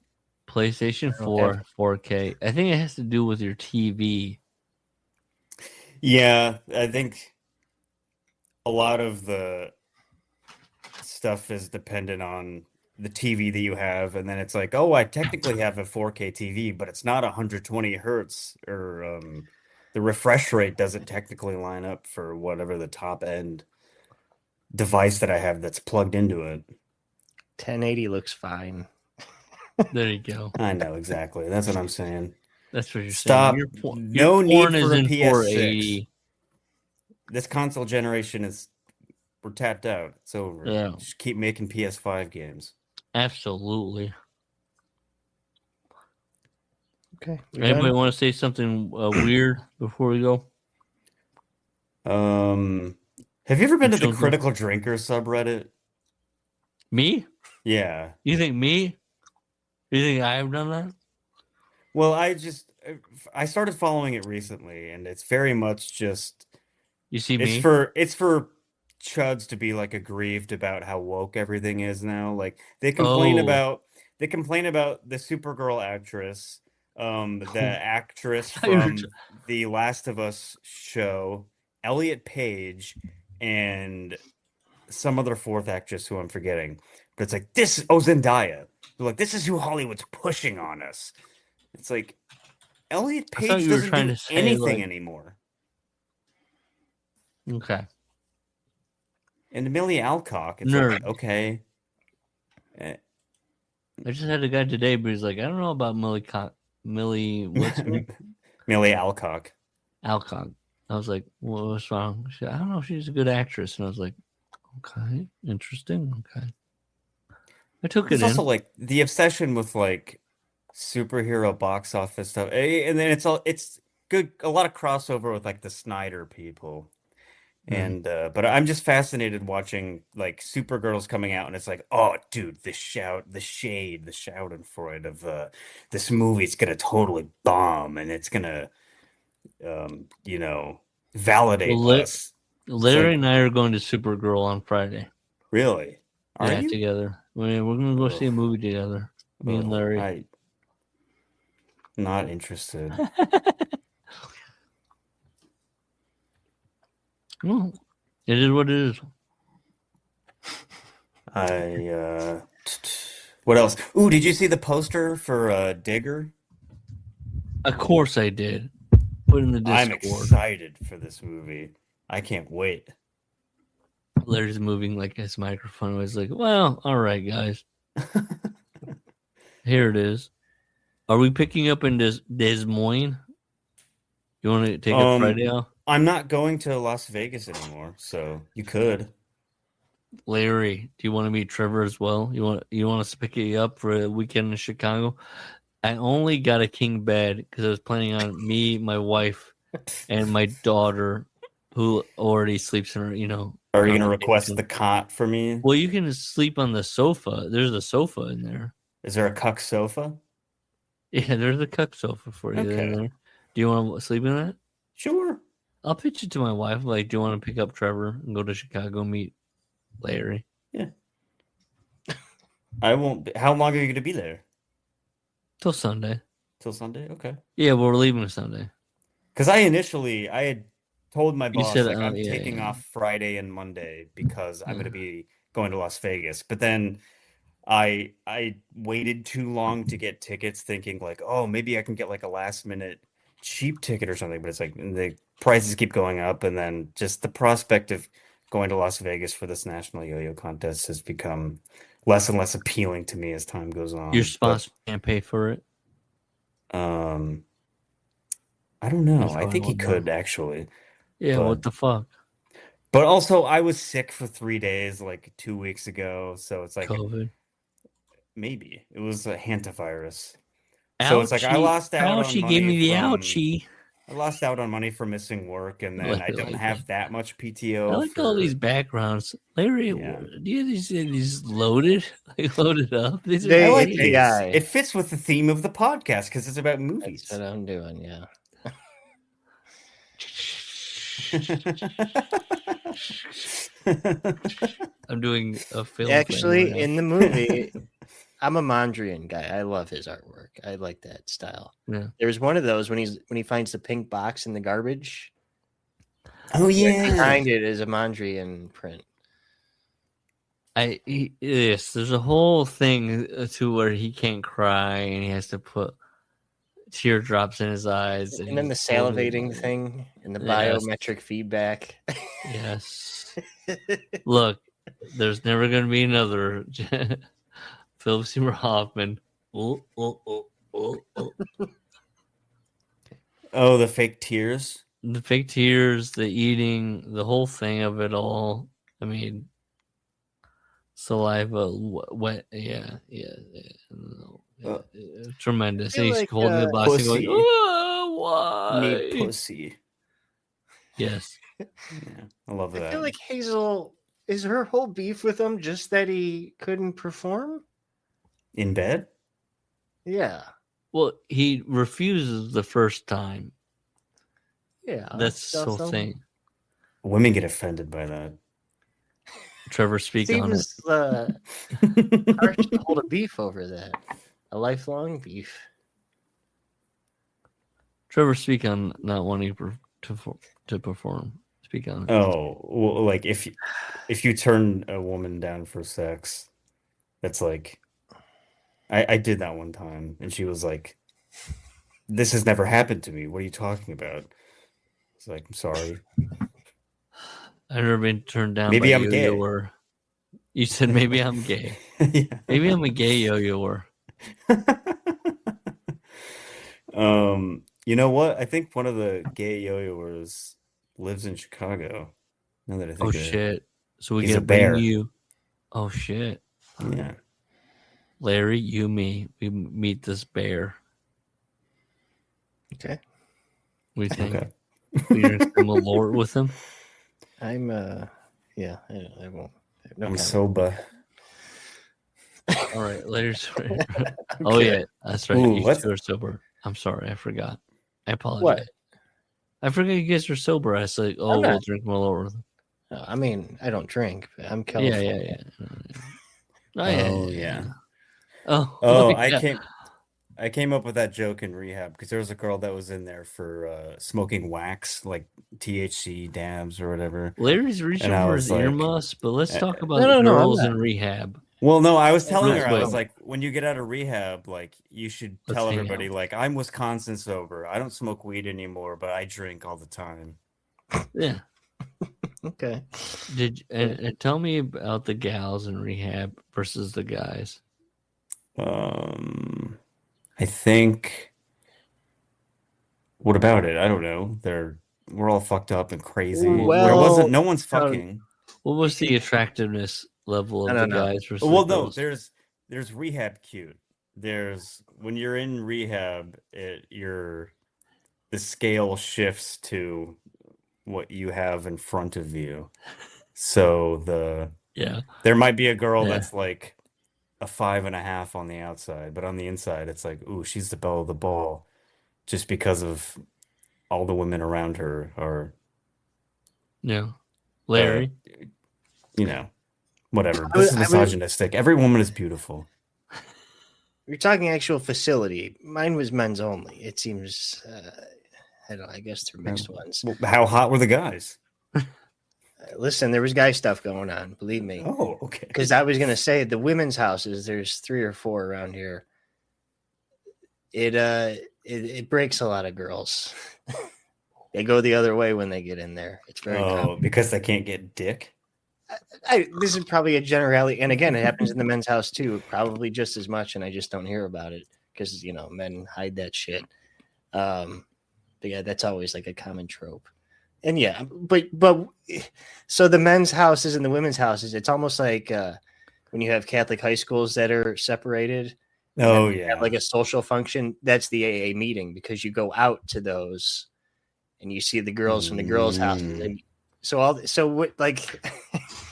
PlayStation I don't 4 have- 4K. I think it has to do with your TV. Yeah, I think a lot of the stuff is dependent on the TV that you have, and then it's like, oh, I technically have a 4K TV, but it's not 120 hertz, or the refresh rate doesn't technically line up for whatever the top end device that I have that's plugged into it. 1080 looks fine. There you go. I know exactly. That's what I'm saying. That's what you're Stop. saying. No your need porn is for a in PS6. 480. This console generation we're tapped out. It's over. Yeah. Just keep making PS5 games. Absolutely. Okay. Anybody want to say something weird before we go? Have you ever been to the Children. Critical Drinkers subreddit? Me? Yeah. You think me? You think I've done that? Well, I started following it recently, and it's very much just You see it's me? for chuds to be like aggrieved about how woke everything is now. Like they complain Oh. about the Supergirl actress, the actress thought you were from the Last of Us show, Elliot Page, and some other fourth actress who I'm forgetting. But it's like Zendaya. They're like, this is who Hollywood's pushing on us. It's like Elliot I thought Page you were doesn't trying do to say, anything like- anymore. Okay. And Millie Alcock, it's Nerd. like, okay. I just had a guy today, but he's like, I don't know about Millie, what's her name? Millie Alcock. Alcock. I was like, well, what's wrong? She said, I don't know. She's a good actress. And I was like, okay, interesting. Okay. I took It's it in. also like the obsession with like superhero box office stuff. And then it's good, a lot of crossover with like the Snyder people. And but I'm just fascinated watching like Supergirl's coming out, and it's like, oh, dude, the Schadenfreude of this movie, it's gonna totally bomb, and it's gonna validate Well, us. Larry like- and I are going to Supergirl on Friday. Really? Are Yeah, you? together. We're going to go see a movie together. Me and Larry. I'm not interested. Well, it is what it is. What else? Ooh, did you see the poster for Digger? Of course I did. Put in the I'm Discord. excited for this movie. I can't wait. Larry's moving like his microphone. I was like, well, all right, guys. Here it is. Are we picking up in Des Moines? You want to take a Friday off? I'm not going to Las Vegas anymore, so you could. Larry, do you want to meet Trevor as well? You want us to pick you up for a weekend in Chicago? I only got a king bed because I was planning on me, my wife, and my daughter, who already sleeps in her. Are you going to request the cot for me? Well, you can sleep on the sofa. There's a sofa in there. Is there a cuck sofa? Yeah, there's a cuck sofa for you. Okay. There. Do you want to sleep in that? Sure. I'll pitch it to my wife. Like, do you want to pick up Trevor and go to Chicago and meet Larry? Yeah. I won't. How long are you going to be there? Till Sunday. Till Sunday? Okay. Yeah, well, we're leaving Sunday. Because I had told my boss said, like I'm yeah, taking yeah. off Friday and Monday because I'm Yeah. going to be going to Las Vegas. But then I waited too long to get tickets, thinking like, oh, maybe I can get like a last minute cheap ticket or something. But it's like the prices keep going up, and then just the prospect of going to Las Vegas for this national yo-yo contest has become less and less appealing to me as time goes on. Your But sponsor can't pay for it. I don't know. That's I what think he would know. could actually. Yeah, what But the fuck? but also I was sick for 3 days like 2 weeks ago, so it's like COVID. maybe it was a hantavirus. So it's like I Ouchie. lost out on Ouchie gave money me the from ouchie. I lost out on money for missing work, and then I don't Like have that much I PTO like all these for backgrounds. Larry, Yeah. do you have these loaded? Like loaded up? These are They- I like great. these. AI. It fits with the theme of the podcast because it's about That's movies. what I'm doing. Yeah. I'm doing a film. Actually, thing in the movie, I'm a Mondrian guy. I love his artwork. I like that style. Yeah. There's one of those when he finds the pink box in the garbage. Oh yeah. Behind it is a Mondrian print. Yes, there's a whole thing to where he can't cry and he has to put teardrops in his eyes, And then the he's totally salivating like- thing and the Yes. biometric feedback. Yes. Look, there's never going to be another Philip Seymour Hoffman. Oh. Oh, the fake tears. The fake tears, the eating, the whole thing of it all. I mean, saliva, wet. Yeah. No, tremendous. feel And he's like, holding the box and pussy. going, oh, why? Need pussy. Yes. Yeah, I love I that. feel like Hazel, is her whole beef with him just that he couldn't perform? In bed? Yeah. Well, he refuses the first time. Yeah. That's the whole thing. Women get offended by that. Trevor, speak on it. Seems harsh to hold a beef over that. A lifelong beef. Trevor, speak on not wanting to perform. Speak on it. Oh, well, like if you turn a woman down for sex, that's like I did that one time, and she was like, "This has never happened to me. What are you talking about?" It's like, "I'm sorry." I've never been turned down. Maybe by I'm gay. yo-yoer. You said maybe I'm gay. Yeah. Maybe I'm a gay yo-yoer. You know what? I think one of the gay yo-yoers lives in Chicago. Now that I think Oh of it. shit! So we He's gotta a bear. bring you. Oh shit! Yeah. Larry, you, me, we meet this bear. Okay. We think Okay. we drink some Malort with him. I'm yeah, I won't. No I'm comment. sober. All right, later. Sorry. Oh yeah, that's right. Ooh, You what's- two are sober. I'm sorry, I forgot. I apologize. What? I forgot you guys are sober. I said, "Oh, I'm we'll not. drink Malort with him." No, I mean, I don't drink. But I'm Yeah, California. yeah. Oh, yeah. Oh, Oh, yeah. I came up with that joke in rehab because there was a girl that was in there for smoking wax, like THC dabs or whatever. Larry's reaching And I for was his like, earmuffs, but let's talk about no, I'm girls not. in rehab. Well, no, I was telling Real her, I was quick. like, when you get out of rehab, like you should Let's tell hang everybody, out. like, I'm Wisconsin sober. I don't smoke weed anymore, but I drink all the time. Yeah. Okay. And tell me about the gals in rehab versus the guys. I think. What about it? I don't know. We're all fucked up and crazy. Well, No one's fucking. What was the attractiveness level of I the don't know. guys versus Well, the no, girls? there's rehab cute. There's when you're in rehab, the scale shifts to what you have in front of you. So Yeah. there might be a girl Yeah. that's like a 5.5 on the outside, but on the inside, it's like, ooh, she's the belle of the ball, just because of all the women around her are, Yeah. Larry. whatever. I This is would- misogynistic. Every woman is beautiful. You're talking actual facility. Mine was men's only. It seems I guess they're mixed ones. Well, how hot were the guys? Listen, there was guy stuff going on, believe me. Oh, okay. Because I was gonna say the women's houses, there's 3 or 4 around here. It breaks a lot of girls. They go the other way when they get in there. It's very common. Because they can't get dick. This is probably a generality, and again, it happens in the men's house too, probably just as much, and I just don't hear about it because men hide that shit. But yeah, that's always like a common trope. And yeah, but so the men's houses and the women's houses, it's almost like when you have Catholic high schools that are separated. Oh yeah, like a social function. That's the AA meeting because you go out to those, and you see the girls from the girls' houses. And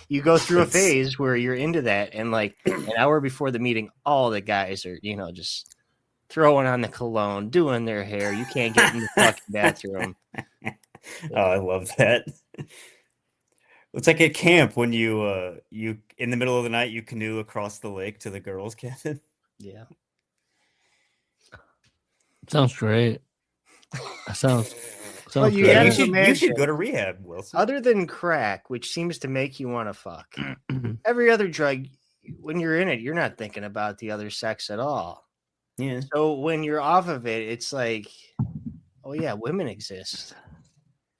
you go through a phase where you're into that, and like an hour before the meeting, all the guys are just throwing on the cologne, doing their hair. You can't get in the fucking bathroom. Oh, I love that. It's like at camp when you in the middle of the night you canoe across the lake to the girls' cabin. Yeah. Sounds great. Sounds Well, you great. gotta You should go to rehab, Wilson. Other than crack, which seems to make you want to fuck, every other drug, when you're in it, you're not thinking about the other sex at all. Yeah. So when you're off of it, it's like, oh yeah, women exist.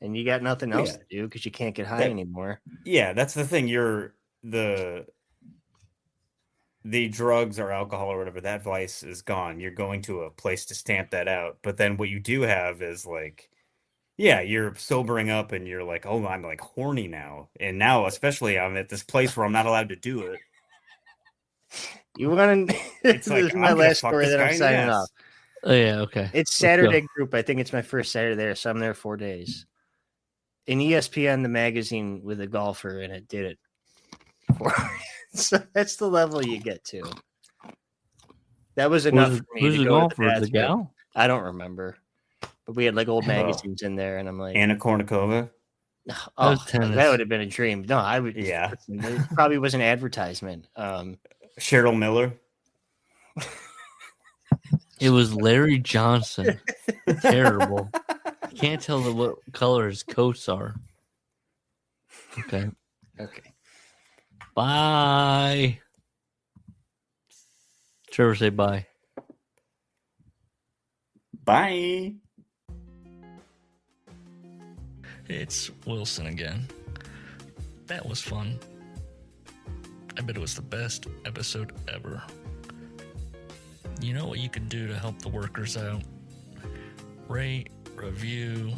And you got nothing else to do because you can't get high anymore. Yeah, that's the thing. The drugs or alcohol or whatever, that vice is gone. You're going to a place to stamp that out. But then what you do have is like, yeah, you're sobering up and you're like, oh, I'm like horny now. And now, especially, I'm at this place where I'm not allowed to do it. You want to? It's like, this is my last story that I'm signing off. Oh yeah, okay. It's Saturday group. I think it's my first Saturday there, so I'm there 4 days. In ESPN, the magazine with a golfer in it, did it. So that's the level you get to. That was enough for me. Who's to the go golfer? to The gal? I don't remember, but we had like old magazines in there, and I'm like, Anna Kournikova. Oh, that would have been a dream. No, I would. Yeah, it probably was an advertisement. Cheryl Miller. It was Larry Johnson. Terrible. Can't tell what color his coats are. Okay. Okay. Bye. Trevor, say bye. Bye. It's Wilson again. That was fun. I bet it was the best episode ever. You know what you can do to help the workers out? Rate, review,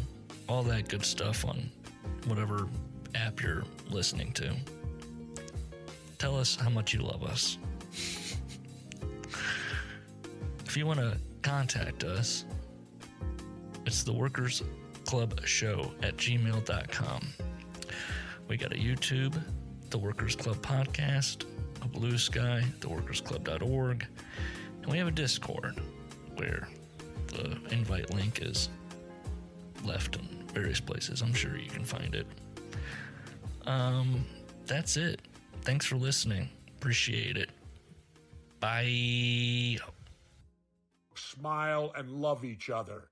all that good stuff on whatever app you're listening to. Tell us how much you love us. If you want to contact us, it's theworkersclubshow@gmail.com. We got a YouTube, The Workers Club Podcast, a Blue Sky, theworkersclub.org, and we have a Discord where the invite link is left in various places. I'm sure you can find it. That's it. Thanks for listening. Appreciate it. Bye. Smile and love each other.